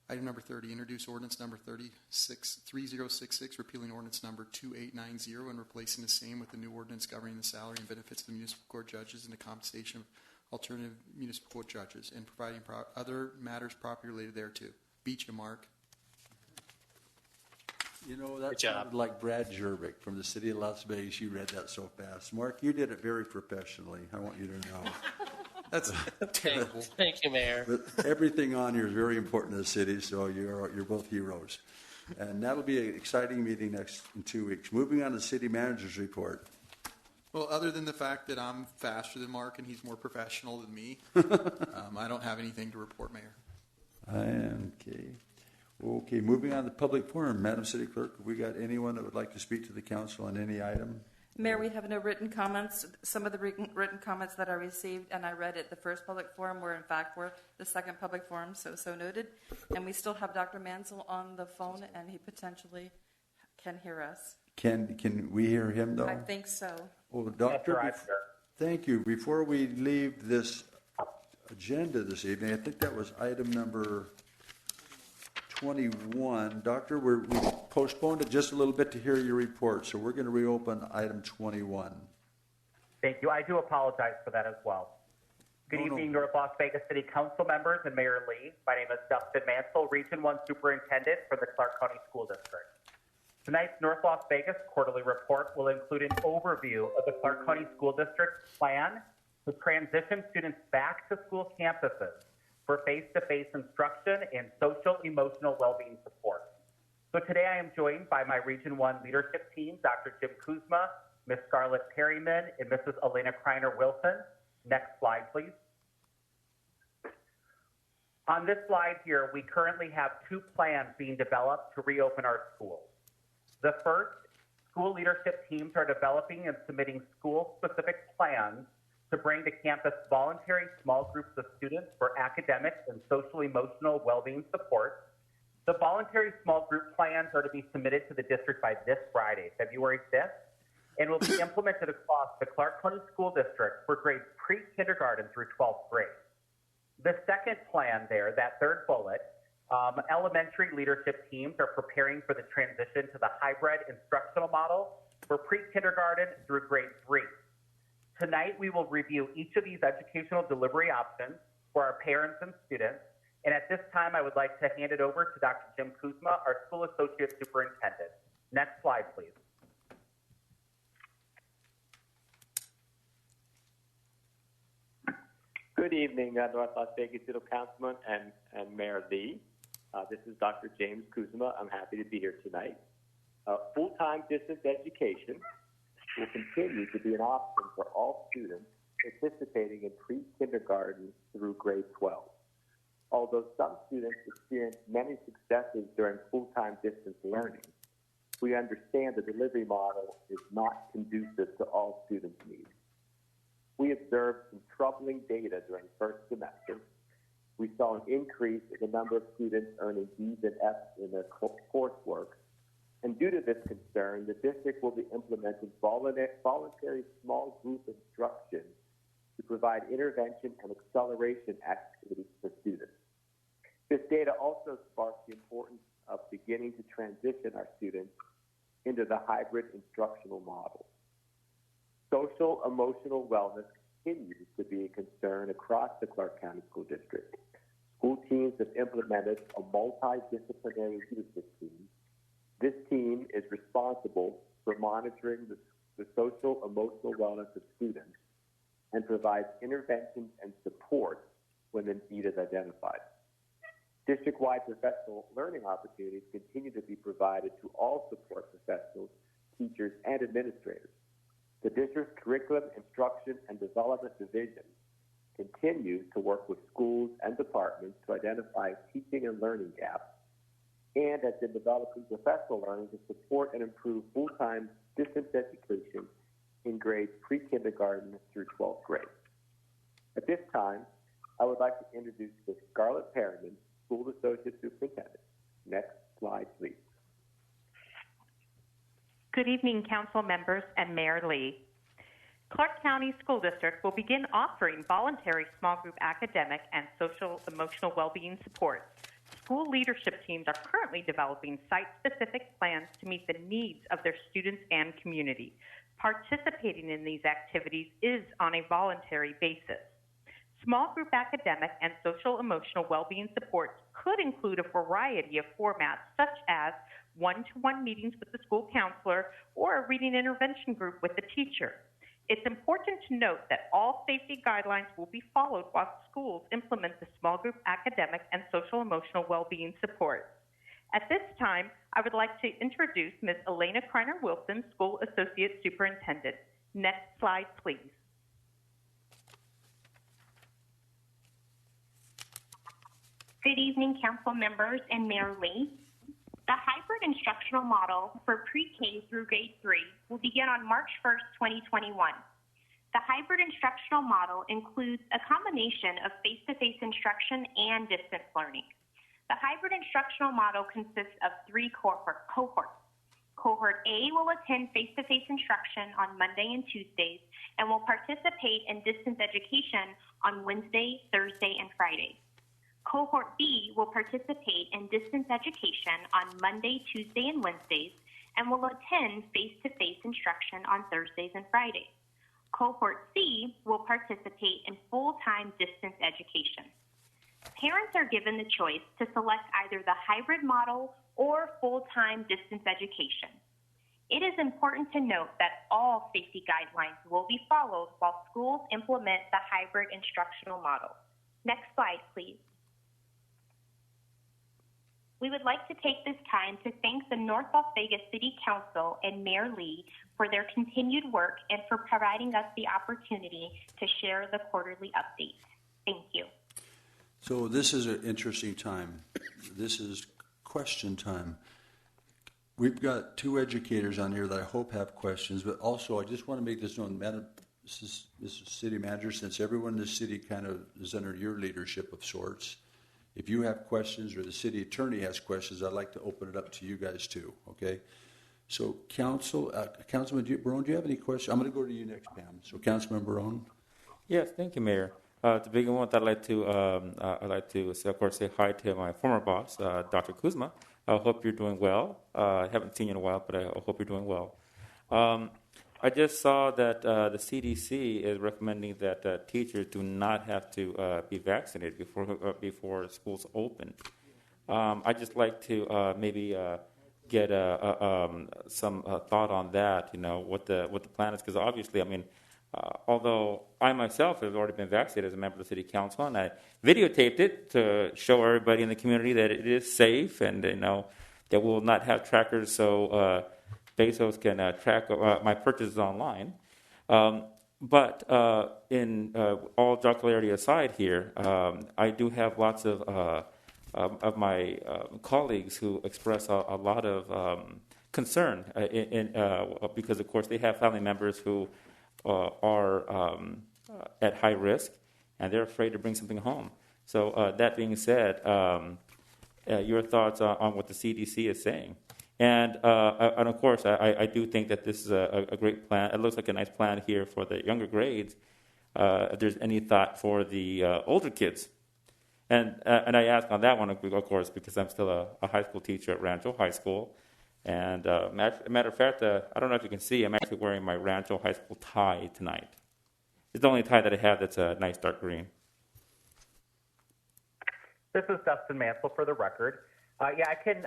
Speaker 5: Item number 30, introduce ordinance number 3066, repealing ordinance number 2890 and replacing the same with the new ordinance governing the salary and benefits of the municipal court judges and the compensation of alternative municipal court judges, and providing other matters properly related thereto. Beat you, Mark.
Speaker 1: You know, that
Speaker 11: Good job.
Speaker 1: sounded like Brad Jervik from the city of Las Vegas. You read that so fast. Mark, you did it very professionally. I want you to know.
Speaker 5: That's terrible.
Speaker 11: Thank you, Mayor.
Speaker 1: But everything on here is very important to the city, so you're both heroes. And that'll be an exciting meeting in 2 weeks. Moving on to the city manager's report.
Speaker 5: Well, other than the fact that I'm faster than Mark and he's more professional than me, I don't have anything to report, Mayor.
Speaker 1: Okay, moving on to the public forum. Madam City Clerk, have we got anyone that would like to speak to the council on any item?
Speaker 2: Mayor, we have no written comments. Some of the written comments that I received and I read at the first public forum were in fact were the second public forum, so noted. And we still have Dr. Mansell on the phone, and he potentially can hear us.
Speaker 1: Can we hear him, though?
Speaker 2: I think so.
Speaker 1: Well, Doctor, thank you. Before we leave this agenda this evening, I think that was item number 21. Doctor, we postponed it just a little bit to hear your report, so we're going to reopen item 21.
Speaker 12: Thank you. I do apologize for that as well. Good evening, North Las Vegas City Council members and Mayor Lee. My name is Dustin Mansell, Region 1 Superintendent for the Clark County School District. Tonight's North Las Vegas quarterly report will include an overview of the Clark County School District's plan to transition students back to school campuses for face-to-face instruction and social-emotional well-being support. So today I am joined by my Region 1 leadership team, Dr. Jim Kuzma, Ms. Scarlett Perryman, and Mrs. Elena Kreiner-Wilson. Next slide, please. On this slide here, we currently have 2 plans being developed to reopen our schools. The first, school leadership teams are developing and submitting school-specific plans to bring to campus voluntary small groups of students for academic and social-emotional well-being support. The voluntary small group plans are to be submitted to the district by this Friday, February 5th, and will be implemented across the Clark County School District for grades pre-kindergarten through 12th grade. The second plan there, that third bullet, elementary leadership teams are preparing for the transition to the hybrid instructional model for pre-kindergarten through grade 3. Tonight, we will review each of these educational delivery options for our parents and students. And at this time, I would like to hand it over to Dr. Jim Kuzma, our school associate superintendent. Next slide, please.
Speaker 13: Good evening, North Las Vegas City Councilman and Mayor Lee. This is Dr. James Kuzma. I'm happy to be here tonight. Full-time distance education will continue to be an option for all students participating in pre-kindergarten through grade 12. Although some students experience many successes during full-time distance learning, we understand the delivery model is not conducive to all students' needs. We observed some troubling data during first semester. We saw an increase in the number of students earning B's and F's in their coursework. And due to this concern, the district will be implementing voluntary small group instruction to provide intervention and acceleration activities for students. This data also sparks the importance of beginning to transition our students into the hybrid instructional model. Social emotional wellness continues to be a concern across the Clark County School District. School teams have implemented a multidisciplinary leadership team. This team is responsible for monitoring the social emotional wellness of students and provides interventions and support when the need is identified. District-wide professional learning opportunities continue to be provided to all support professionals, teachers, and administrators. The district's Curriculum, Instruction, and Development Division continues to work with schools and departments to identify teaching and learning gaps, and has been developing professional learning to support and improve full-time distance education in grades pre-kindergarten through 12th grade. this time, I would like to introduce Ms. Scarlett Perriman, School Associate Superintendent. Next slide, please.
Speaker 14: Good evening, council members and Mayor Lee. Clark County School District will begin offering voluntary small group academic and social emotional well-being support. School leadership teams are currently developing site-specific plans to meet the needs of their students and community. Participating in these activities is on a voluntary basis. Small group academic and social emotional well-being supports could include a variety of formats, such as one-to-one meetings with the school counselor or a reading intervention group with the teacher. It's important to note that all safety guidelines will be followed while schools implement the small group academic and social emotional well-being support. At this time, I would like to introduce Ms. Elena Kreiner-Wilson, School Associate Superintendent. Next slide, please.
Speaker 15: Good evening, council members and Mayor Lee. The hybrid instructional model for pre-K through grade 3 will begin on March 1st, 2021. The hybrid instructional model includes a combination of face-to-face instruction and distance learning. The hybrid instructional model consists of 3 cohorts. Cohort A will attend face-to-face instruction on Monday and Tuesdays and will participate in distance education on Wednesday, Thursday, and Friday. Cohort B will participate in distance education on Monday, Tuesday, and Wednesdays, and will attend face-to-face instruction on Thursdays and Fridays. Cohort C will participate in full-time distance education. Parents are given the choice to select either the hybrid model or full-time distance education. It is important to note that all safety guidelines will be followed while schools implement the hybrid instructional model. Next slide, please. We would like to take this time to thank the North Las Vegas City Council and Mayor Lee for their continued work and for providing us the opportunity to share the quarterly updates. Thank you.
Speaker 1: So this is an interesting time. This is question time. We've got 2 educators on here that I hope have questions, but also I just want to make this known, this is City Manager, since everyone in the city kind of is under your leadership of sorts. If you have questions or the city attorney has questions, I'd like to open it up to you guys too, okay? So Councilman Barone, do you have any questions? I'm going to go to you next, Pam. So Councilman Barone.
Speaker 3: Yes, thank you, Mayor. To begin with, I'd like to, of course, say hi to my former boss, Dr. Kuzma. I hope you're doing well. I haven't seen you in a while, but I hope you're doing well. I just saw that the CDC is recommending that teachers do not have to be vaccinated before schools open. I'd just like to maybe get some thought on that. You know what the plan is, because obviously, I mean, although I myself have already been vaccinated as a member of the city council, and I videotaped it to show everybody in the community that it is safe, and that we'll not have trackers so Bezos can track my purchases online. But in all jocularity aside here, I do have lots of my colleagues who express a lot of concern because, of course, they have family members who are at high risk, and they're afraid to bring something home. So that being said, your thoughts on what the CDC is saying. And of course, I do think that this is a great plan. It looks like a nice plan here for the younger grades. If there's any thought for the older kids. And I ask on that one, of course, because I'm still a high school teacher at Rancho High School. And matter of fact, I don't know if you can see, I'm actually wearing my Rancho High School tie tonight. It's the only tie that I have that's a nice dark green.
Speaker 12: This is Dustin Mansell for the record. I can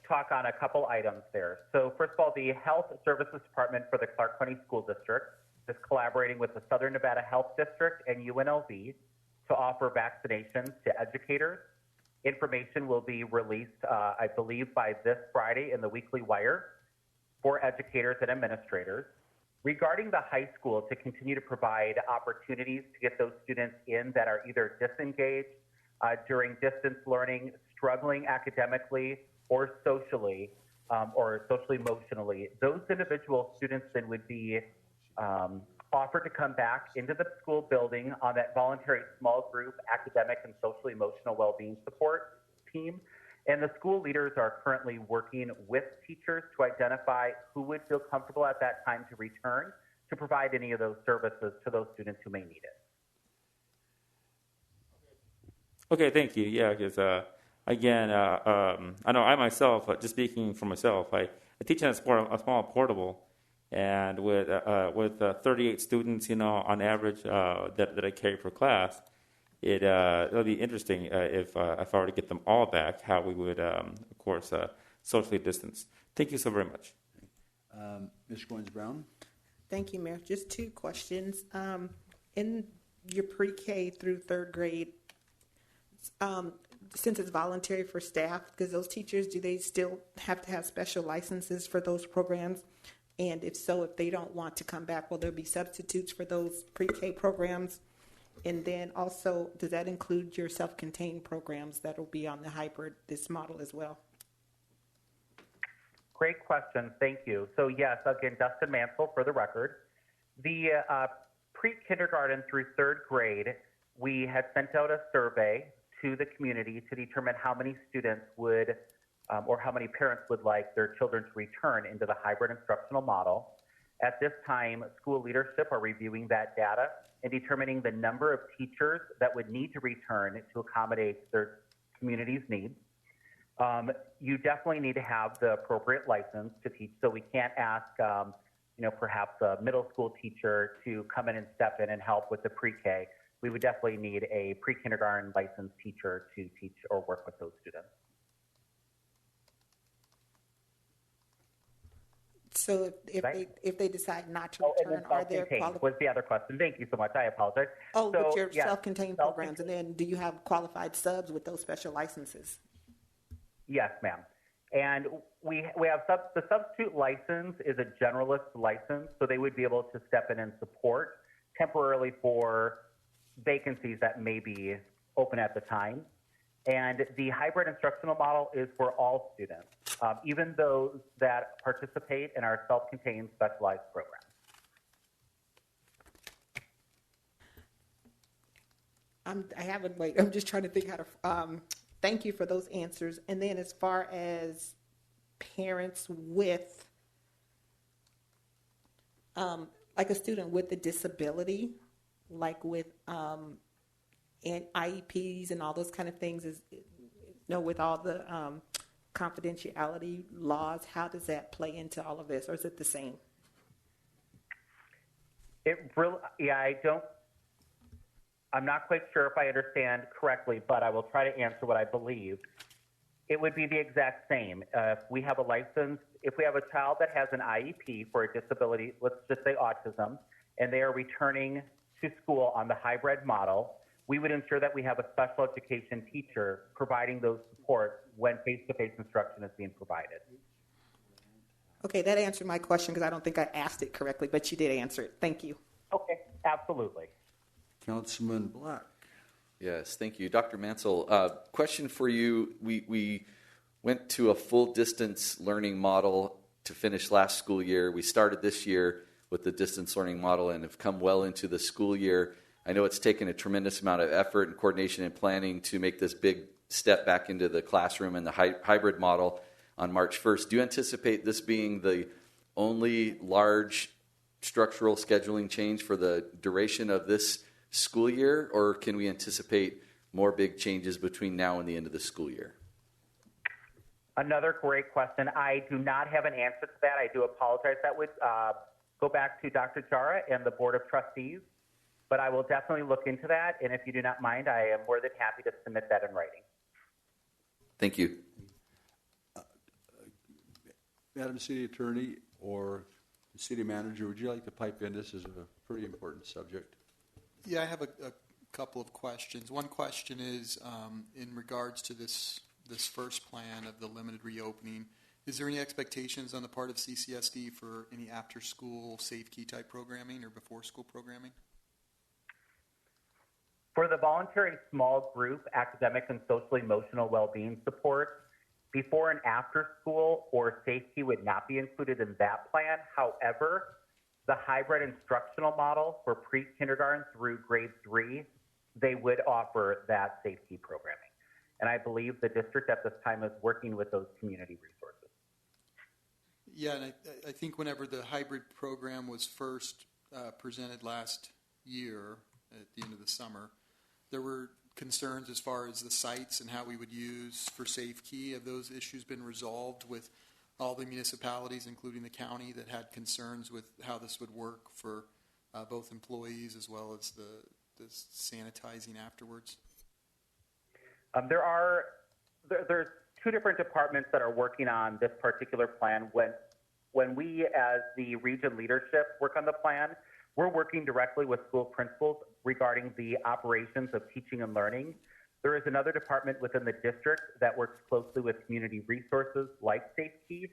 Speaker 12: talk on a couple items there. So first of all, the Health Services Department for the Clark County School District is collaborating with the Southern Nevada Health District and UNLV to offer vaccinations to educators. Information will be released, I believe, by this Friday in the Weekly Wire for educators and administrators. Regarding the high school, to continue to provide opportunities to get those students in that are either disengaged during distance learning, struggling academically or socially emotionally, those individual students then would be offered to come back into the school building on that voluntary small group academic and social emotional well-being support team. And the school leaders are currently working with teachers to identify who would feel comfortable at that time to return to provide any of those services to those students who may need it.
Speaker 3: Okay, thank you. Yeah, because again, I know I myself, just speaking for myself, I teach in a small portable, and with 38 students, on average that I carry per class, it'll be interesting if I were to get them all back, how we would, of course, socially distance. Thank you so very much.
Speaker 1: Ms. Goins-Brown?
Speaker 6: Thank you, Mayor. Just two questions. In your pre-K through third grade, since it's voluntary for staff, because those teachers, do they still have to have special licenses for those programs? And if so, if they don't want to come back, will there be substitutes for those pre-K programs? And then also, does that include your self-contained programs that will be on the hybrid, this model as well?
Speaker 12: Great question. Thank you. So yes, again, Dustin Mansell for the record. The pre-kindergarten through third grade, we had sent out a survey to the community to determine how many students would or how many parents would like their children to return into the hybrid instructional model. At this time, school leadership are reviewing that data and determining the number of teachers that would need to return to accommodate their community's needs. You definitely need to have the appropriate license to teach, so we can't ask, perhaps a middle school teacher to come in and step in and help with the pre-K. We would definitely need a pre-kindergarten licensed teacher to teach or work with those students.
Speaker 6: So if they decide not to return, are there
Speaker 12: qualified? Was the other question? Thank you so much. I apologize.
Speaker 6: Oh, so, with your self-contained programs, and then do you have qualified subs with those special licenses?
Speaker 12: Yes, ma'am. And we have the substitute license is a generalist license, so they would be able to step in and support temporarily for vacancies that may be open at the time. And the hybrid instructional model is for all students, even those that participate in our self-contained specialized program.
Speaker 6: I'm just trying to think how to, thank you for those answers. And then as far as parents with, like a student with a disability, like with and IEPs and all those kind of things, with all the confidentiality laws, how does that play into all of this, or is it the same?
Speaker 12: I'm not quite sure if I understand correctly, but I will try to answer what I believe. It would be the exact same. If we have a child that has an IEP for a disability, let's just say autism, and they are returning to school on the hybrid model, we would ensure that we have a special education teacher providing those supports when face-to-face instruction is being provided.
Speaker 6: Okay, that answered my question because I don't think I asked it correctly, but you did answer it. Thank you.
Speaker 12: Okay, absolutely.
Speaker 1: Councilman Black.
Speaker 7: Yes, thank you. Dr. Mansell, question for you. We went to a full distance learning model to finish last school year. We started this year with the distance learning model and have come well into the school year. I know it's taken a tremendous amount of effort and coordination and planning to make this big step back into the classroom and the hybrid model on March 1st. Do you anticipate this being the only large structural scheduling change for the duration of this school year, or can we anticipate more big changes between now and the end of the school year?
Speaker 12: Another great question. I do not have an answer to that. I do apologize. That would go back to Dr. Jara and the Board of Trustees, but I will definitely look into that, and if you do not mind, I am more than happy to submit that in writing.
Speaker 7: Thank you.
Speaker 1: Madam City Attorney or the City Manager, would you like to pipe in? This is a pretty important subject.
Speaker 5: Yeah, I have a couple of questions. One question is in regards to this first plan of the limited reopening. Is there any expectations on the part of CCSD for any after-school safe key type programming or before-school programming?
Speaker 12: For the voluntary small group academic and social emotional well-being support, before and after school or safety would not be included in that plan. However, the hybrid instructional model for pre-kindergarten through grade 3, they would offer that safety programming. And I believe the district at this time is working with those community resources.
Speaker 5: Yeah, and I think whenever the hybrid program was first presented last year at the end of the summer, there were concerns as far as the sites and how we would use for SafeKey. Have those issues been resolved with all the municipalities, including the county, that had concerns with how this would work for both employees as well as the sanitizing afterwards?
Speaker 12: There's two different departments that are working on this particular plan. When we, as the region leadership, work on the plan, we're working directly with school principals regarding the operations of teaching and learning. There is another department within the district that works closely with community resources like SafeKey.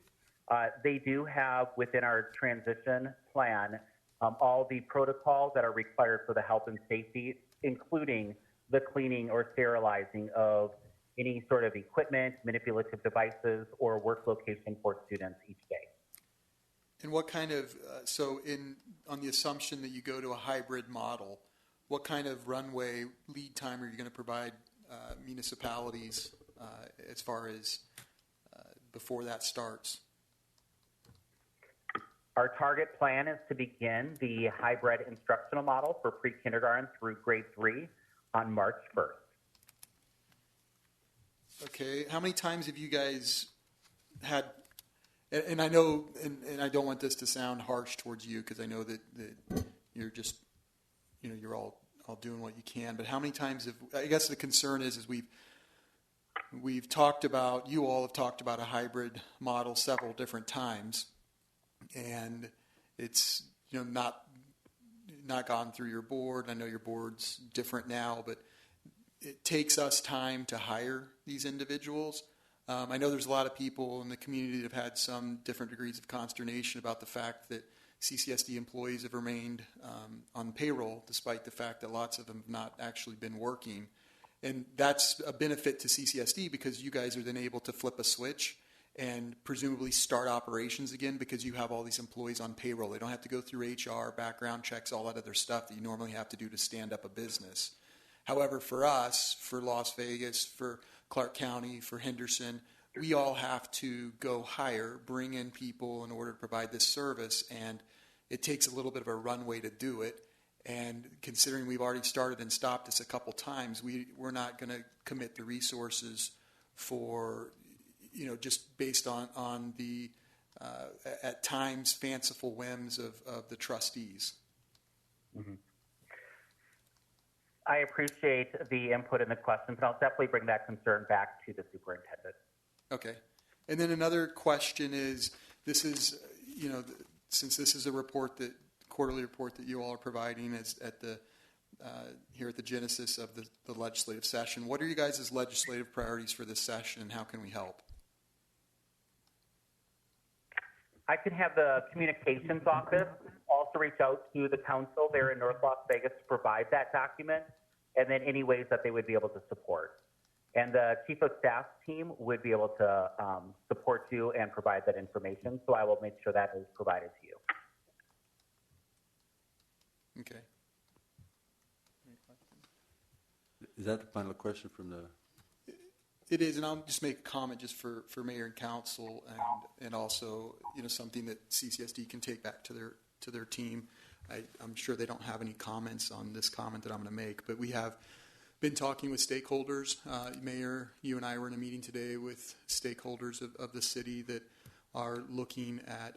Speaker 12: They do have within our transition plan all the protocols that are required for the health and safety, including the cleaning or sterilizing of any sort of equipment, manipulative devices, or work location for students each day.
Speaker 5: And what kind of, on the assumption that you go to a hybrid model, what kind of runway lead time are you going to provide municipalities as far as before that starts?
Speaker 12: Our target plan is to begin the hybrid instructional model for pre-kindergarten through grade 3 on March 1st.
Speaker 5: Okay, how many times have you guys had, and I know, and I don't want this to sound harsh towards you because I know that you're just, you're all doing what you can, but how many times I guess the concern is we've talked about, you all have talked about a hybrid model several different times, and it's, not gone through your board. I know your board's different now, but it takes us time to hire these individuals. I know there's a lot of people in the community that have had some different degrees of consternation about the fact that CCSD employees have remained on payroll despite the fact that lots of them have not actually been working. And that's a benefit to CCSD because you guys are then able to flip a switch and presumably start operations again because you have all these employees on payroll. They don't have to go through HR, background checks, all that other stuff that you normally have to do to stand up a business. However, for us, for Las Vegas, for Clark County, for Henderson, we all have to go hire, bring in people in order to provide this service, and it takes a little bit of a runway to do it. And considering we've already started and stopped this a couple times, we're not going to commit the resources for, just based on the, at times, fanciful whims of the trustees.
Speaker 12: Mm-hmm. I appreciate the input and the questions, and I'll definitely bring that concern back to the superintendent.
Speaker 5: Okay. And then another question is, this is, since this is a quarterly report that you all are providing here at the genesis of the legislative session, what are you guys' legislative priorities for this session, and how can we help?
Speaker 12: I can have the communications office also reach out to the council there in North Las Vegas to provide that document, and then any ways that they would be able to support. And the chief of staff team would be able to support you and provide that information, so I will make sure that is provided to you.
Speaker 5: Okay.
Speaker 1: Is that the final question from the...
Speaker 5: It is, and I'll just make a comment just for mayor and council, and also something that CCSD can take back to their team. I'm sure they don't have any comments on this comment that I'm going to make, but we have been talking with stakeholders. Mayor, you and I were in a meeting today with stakeholders of the city that are looking at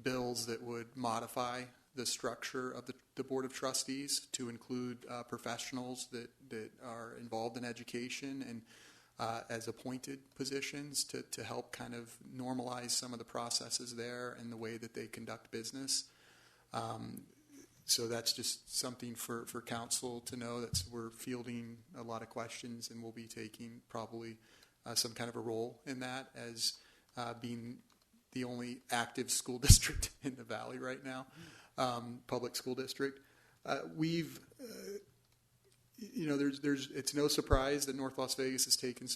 Speaker 5: bills that would modify the structure of the Board of Trustees to include professionals that are involved in education and as appointed positions to help kind of normalize some of the processes there and the way that they conduct business. So that's just something for council to know. We're fielding a lot of questions, and we'll be taking probably some kind of a role in that as being the only active school district in the valley right now, public school district. It's no surprise that North Las Vegas has taken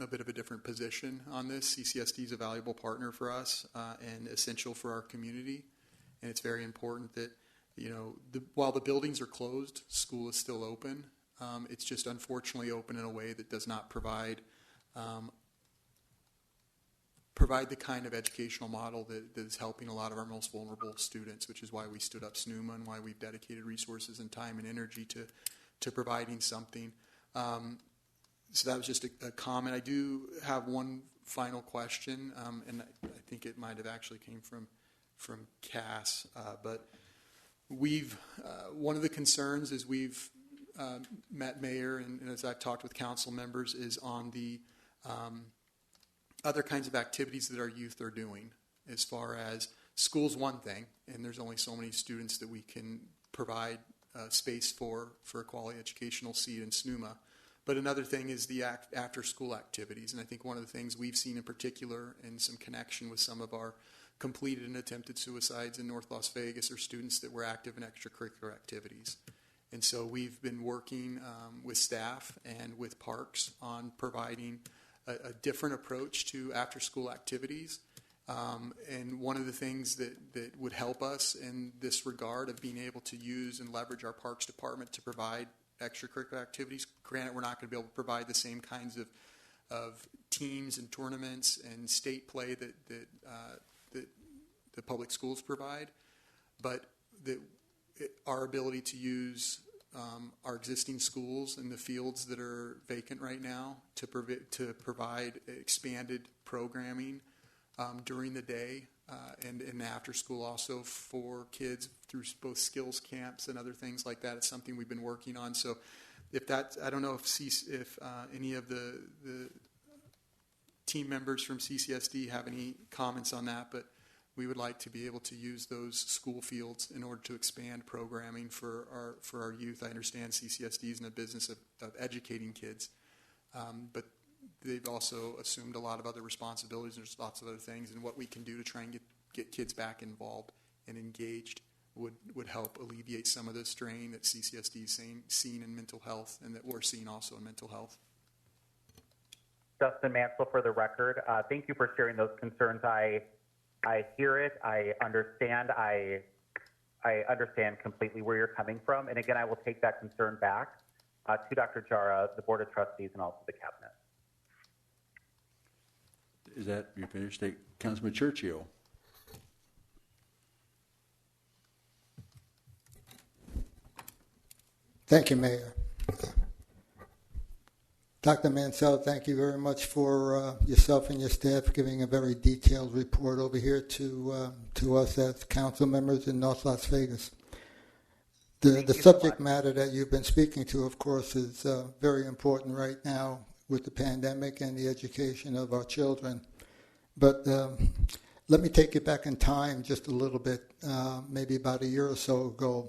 Speaker 5: a bit of a different position on this. CCSD is a valuable partner for us and essential for our community. and it's very important that, while the buildings are closed, school is still open. It's just unfortunately open in a way that does not provide the kind of educational model that is helping a lot of our most vulnerable students, which is why we stood up SNUMA and why we've dedicated resources and time and energy to providing something. So that was just a comment. I do have one final question, and I think it might have actually came from Cass, but we've one of the concerns is we've met Mayor and as I've talked with council members is on the other kinds of activities that our youth are doing. As far as school's one thing, and there's only so many students that we can provide space for a quality educational seat in SNUMA. But another thing is the after-school activities, and I think one of the things we've seen in particular in some connection with some of our completed and attempted suicides in North Las Vegas are students that were active in extracurricular activities. And so we've been working with staff and with parks on providing a different approach to after-school activities. And one of the things that would help us in this regard of being able to use and leverage our parks department to provide extracurricular activities, granted we're not going to be able to provide the same kinds of teams and tournaments and state play that the public schools provide, but our ability to use our existing schools and the fields that are vacant right now to provide expanded programming during the day and after school also for kids through both skills camps and other things like that. It's something we've been working on. So if that, I don't know if any of the team members from CCSD have any comments on that, but we would like to be able to use those school fields in order to expand programming for our youth. I understand CCSD is in the business of educating kids, but they've also assumed a lot of other responsibilities. There's lots of other things, and what we can do to try and get kids back involved and engaged would help alleviate some of the strain that CCSD is seeing in mental health and that we're seeing also in mental health.
Speaker 12: Justin Mansell for the record. Thank you for sharing those concerns. I hear it. I understand. I understand completely where you're coming from. And again, I will take that concern back to Dr. Jara, the Board of Trustees, and also the Cabinet.
Speaker 1: Is that you finished? Councilman Churchill.
Speaker 4: Thank you, Mayor. Dr. Mansell, thank you very much for yourself and your staff giving a very detailed report over here to us as council members in North Las Vegas. The subject matter that you've been speaking to, of course, is very important right now with the pandemic and the education of our children. But let me take you back in time just a little bit, maybe about a year or so ago,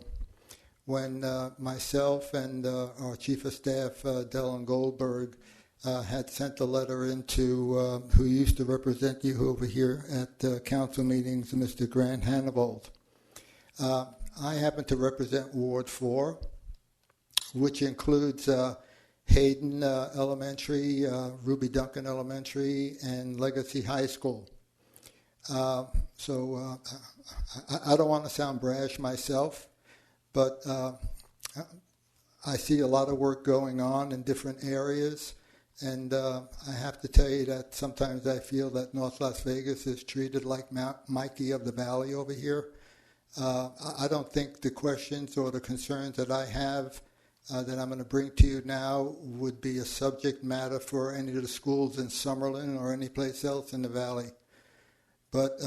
Speaker 4: when myself and our Chief of Staff, Dylan Goldberg, had sent a letter into who used to represent you over here at council meetings, Mr. Grant Hannavold. I happen to represent Ward 4, which includes Hayden Elementary, Ruby Duncan Elementary, and Legacy High School. So I don't want to sound brash myself, but I see a lot of work going on in different areas, and I have to tell you that sometimes I feel that North Las Vegas is treated like Mikey of the Valley over here. I don't think the questions or the concerns that I have that I'm going to bring to you now would be a subject matter for any of the schools in Summerlin or any place else in the Valley. But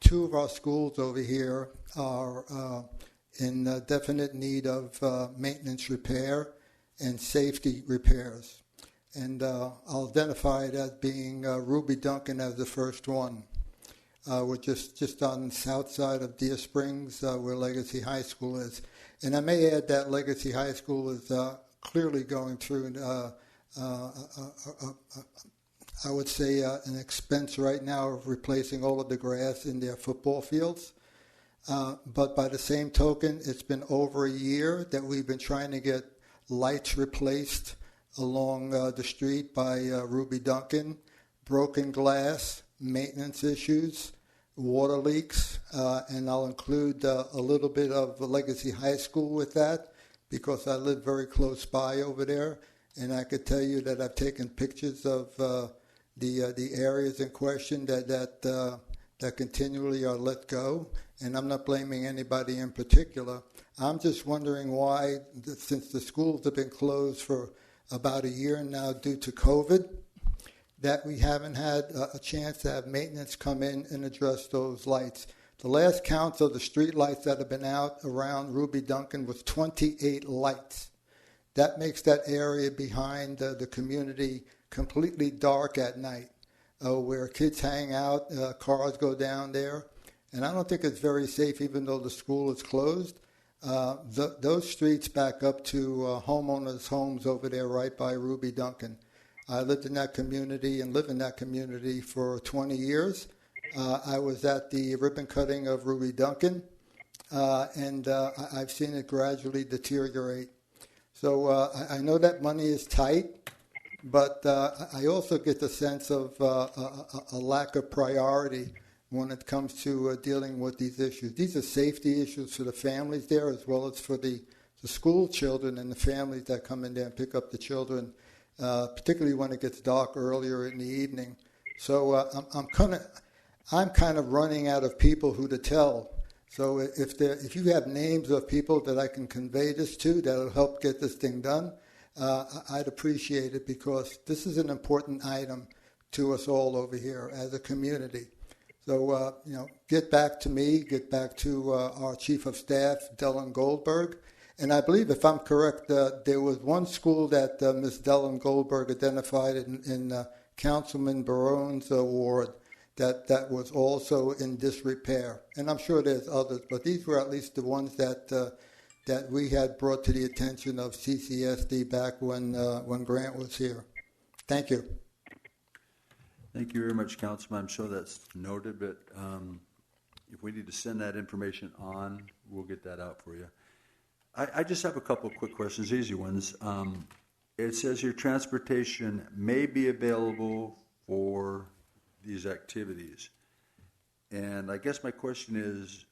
Speaker 4: two of our schools over here are in definite need of maintenance repair and safety repairs. And I'll identify it as being Ruby Duncan as the first one. We're just on the south side of Deer Springs where Legacy High School is. And I may add that Legacy High School is clearly going through, I would say, an expense right now of replacing all of the grass in their football fields. But by the same token, it's been over a year that we've been trying to get lights replaced along the street by Ruby Duncan, broken glass, maintenance issues. water leaks, and I'll include a little bit of Legacy High School with that because I live very close by over there, and I could tell you that I've taken pictures of the areas in question that continually are let go, and I'm not blaming anybody in particular. I'm just wondering why, since the schools have been closed for about a year now due to COVID, that we haven't had a chance to have maintenance come in and address those lights. The last count of the street lights that have been out around Ruby Duncan was 28 lights. That makes that area behind the community completely dark at night, where kids hang out, cars go down there. And I don't think it's very safe, even though the school is closed. Those streets back up to homeowners' homes over there right by Ruby Duncan. I lived in that community and live in that community for 20 years. I was at the ribbon cutting of Ruby Duncan, and I've seen it gradually deteriorate. So I know that money is tight, but I also get the sense of a lack of priority when it comes to dealing with these issues. These are safety issues for the families there as well as for the school children and the families that come in there and pick up the children, particularly when it gets dark earlier in the evening. So I'm kind of running out of people who to tell. So if you have names of people that I can convey this to that'll help get this thing done, I'd appreciate it because this is an important item to us all over here as a community. So, get back to me, get back to our Chief of Staff, Dellen Goldberg. And I believe, if I'm correct, there was one school that Ms. Dellen Goldberg identified in Councilman Barone's ward that was also in disrepair. And I'm sure there's others, but these were at least the ones that we had brought to the attention of CCSD back when Grant was here. Thank you.
Speaker 1: Thank you very much, Councilman. I'm sure that's noted, but if we need to send that information on, we'll get that out for you. I just have a couple of quick questions, easy ones. It says here transportation may be available for these activities. And I guess my question is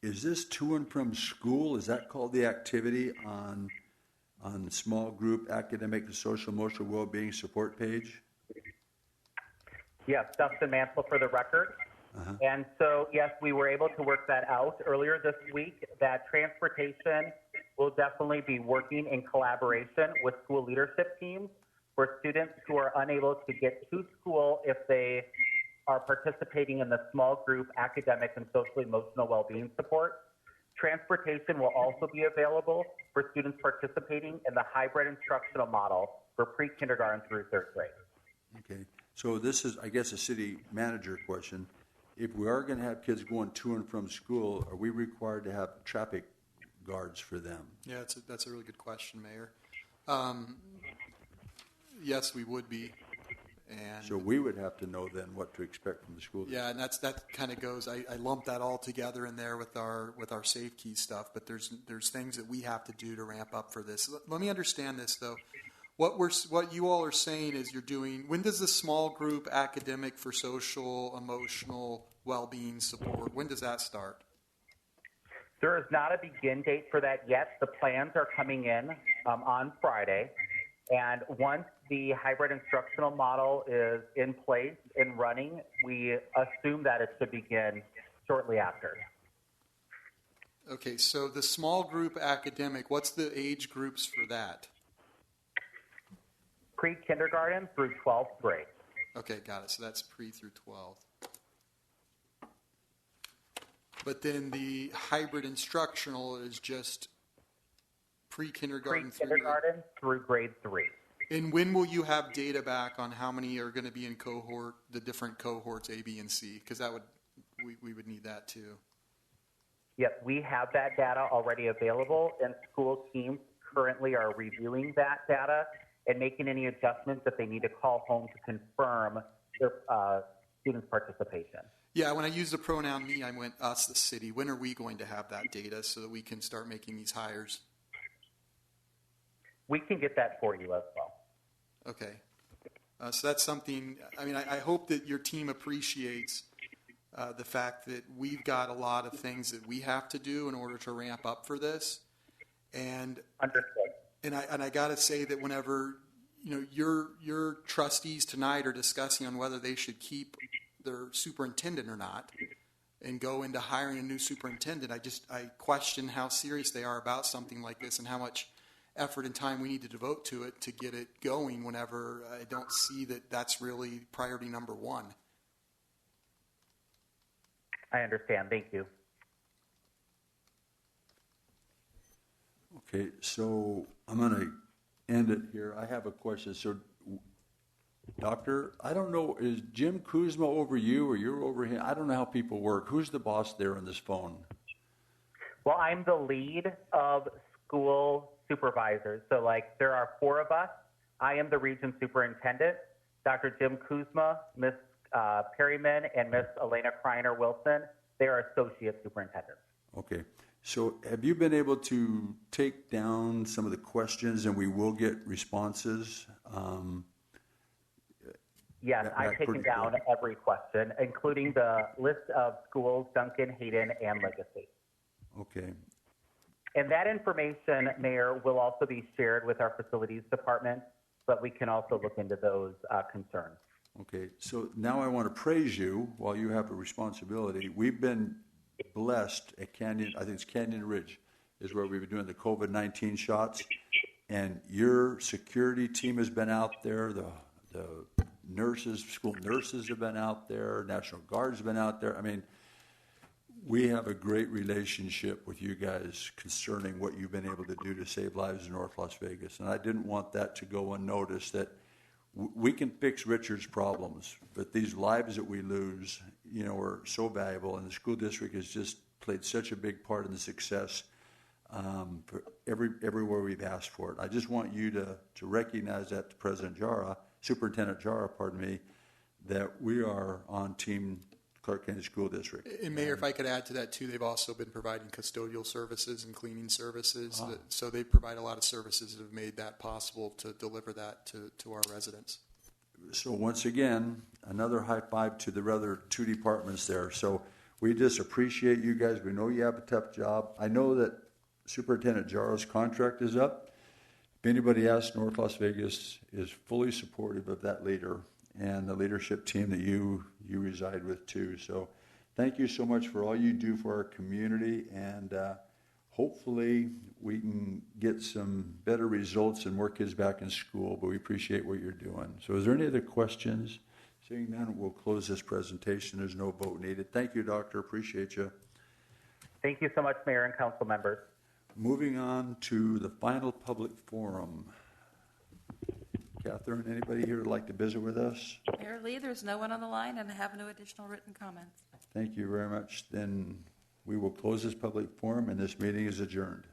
Speaker 1: this to and from school? Is that called the activity on the small group academic and social emotional well-being support page?
Speaker 12: Yes, Dustin Mansell for the record.
Speaker 1: Uh-huh.
Speaker 12: And so, yes, we were able to work that out earlier this week, that transportation will definitely be working in collaboration with school leadership teams for students who are unable to get to school if they are participating in the small group academic and social emotional well-being support. Transportation will also be available for students participating in the hybrid instructional model for pre-kindergarten through third grade.
Speaker 1: Okay, so this is, I guess, a city manager question. If we are going to have kids going to and from school, are we required to have traffic guards for them?
Speaker 5: Yeah, that's a really good question, Mayor. Yes, we would be. And
Speaker 1: so we would have to know then what to expect from the school.
Speaker 5: Yeah, and that kind of goes. I lump that all together in there with our safe key stuff. But there's things that we have to do to ramp up for this. Let me understand this though. What you all are saying is you're doing. When does the small group academic for social emotional well-being support? When does that start?
Speaker 12: There is not a begin date for that yet. The plans are coming in on Friday. And once the hybrid instructional model is in place and running, we assume that it should begin shortly after.
Speaker 5: Okay, so the small group academic, what's the age groups for that?
Speaker 12: Pre-kindergarten through 12th grade.
Speaker 5: Okay, got it. So that's pre through 12. But then the hybrid instructional is just pre-kindergarten
Speaker 12: through grade 3.
Speaker 5: And when will you have data back on how many are going to be in the different cohorts A, B, and C? Because we would need that too.
Speaker 12: Yes, we have that data already available, and school teams currently are reviewing that data and making any adjustments that they need to call home to confirm their students' participation.
Speaker 5: Yeah, when I used the pronoun me, I went us, the city. When are we going to have that data so that we can start making these hires?
Speaker 12: We can get that for you as well.
Speaker 5: Okay. So that's something, I mean, I hope that your team appreciates the fact that we've got a lot of things that we have to do in order to ramp up for this. And I got to say that whenever your trustees tonight are discussing on whether they should keep their superintendent or not, and go into hiring a new superintendent, I question how serious they are about something like this and how much effort and time we need to devote to it to get it going. Whenever I don't see that that's really priority number one.
Speaker 12: I understand. Thank you.
Speaker 1: Okay, so I'm going to end it here. I have a question. So, Doctor, I don't know, is Jim Kuzma over you or you're over him? I don't know how people work. Who's the boss there on this phone?
Speaker 12: Well, I'm the lead of school supervisors. So, there are 4 of us. I am the region superintendent. Dr. Jim Kuzma, Miss Perryman, and Miss Elena Kreiner Wilson, they are associate superintendents.
Speaker 1: Okay. So have you been able to take down some of the questions and we will get responses?
Speaker 12: Yes, I've taken down every question, including the list of schools, Duncan, Hayden, and Legacy.
Speaker 1: Okay.
Speaker 12: And that information, Mayor, will also be shared with our facilities department, but we can also look into those concerns.
Speaker 1: Okay. So now I want to praise you while you have a responsibility. We've been blessed at Canyon, I think it's Canyon Ridge, is where we've been doing the COVID-19 shots. And your security team has been out there. The nurses, school nurses have been out there. National Guard's been out there. I mean, we have a great relationship with you guys concerning what you've been able to do to save lives in North Las Vegas. And I didn't want that to go unnoticed, that we can fix Richard's problems, but these lives that we lose, are so valuable, and the school district has just played such a big part in the success for everywhere we've asked for it. I just want you to recognize that to President Jara, Superintendent Jara, that we are on Team Clark County School District.
Speaker 5: And Mayor, if I could add to that too, they've also been providing custodial services and cleaning services. So they provide a lot of services that have made that possible to deliver that to our residents.
Speaker 1: So once again, another high five to the other 2 departments there. So we just appreciate you guys. We know you have a tough job. I know that Superintendent Jara's contract is up. If anybody asks, North Las Vegas is fully supportive of that leader and the leadership team that you reside with too. So thank you so much for all you do for our community, and hopefully we can get some better results and more kids back in school, but we appreciate what you're doing. So is there any other questions? Seeing none, we'll close this presentation. There's no vote needed. Thank you, Doctor. Appreciate you.
Speaker 12: Thank you so much, Mayor and Council members.
Speaker 1: Moving on to the final public forum. Catherine, anybody here would like to visit with us?
Speaker 2: Mayor Lee, there's no one on the line, and I have no additional written comments.
Speaker 1: Thank you very much. Then we will close this public forum, and this meeting is adjourned.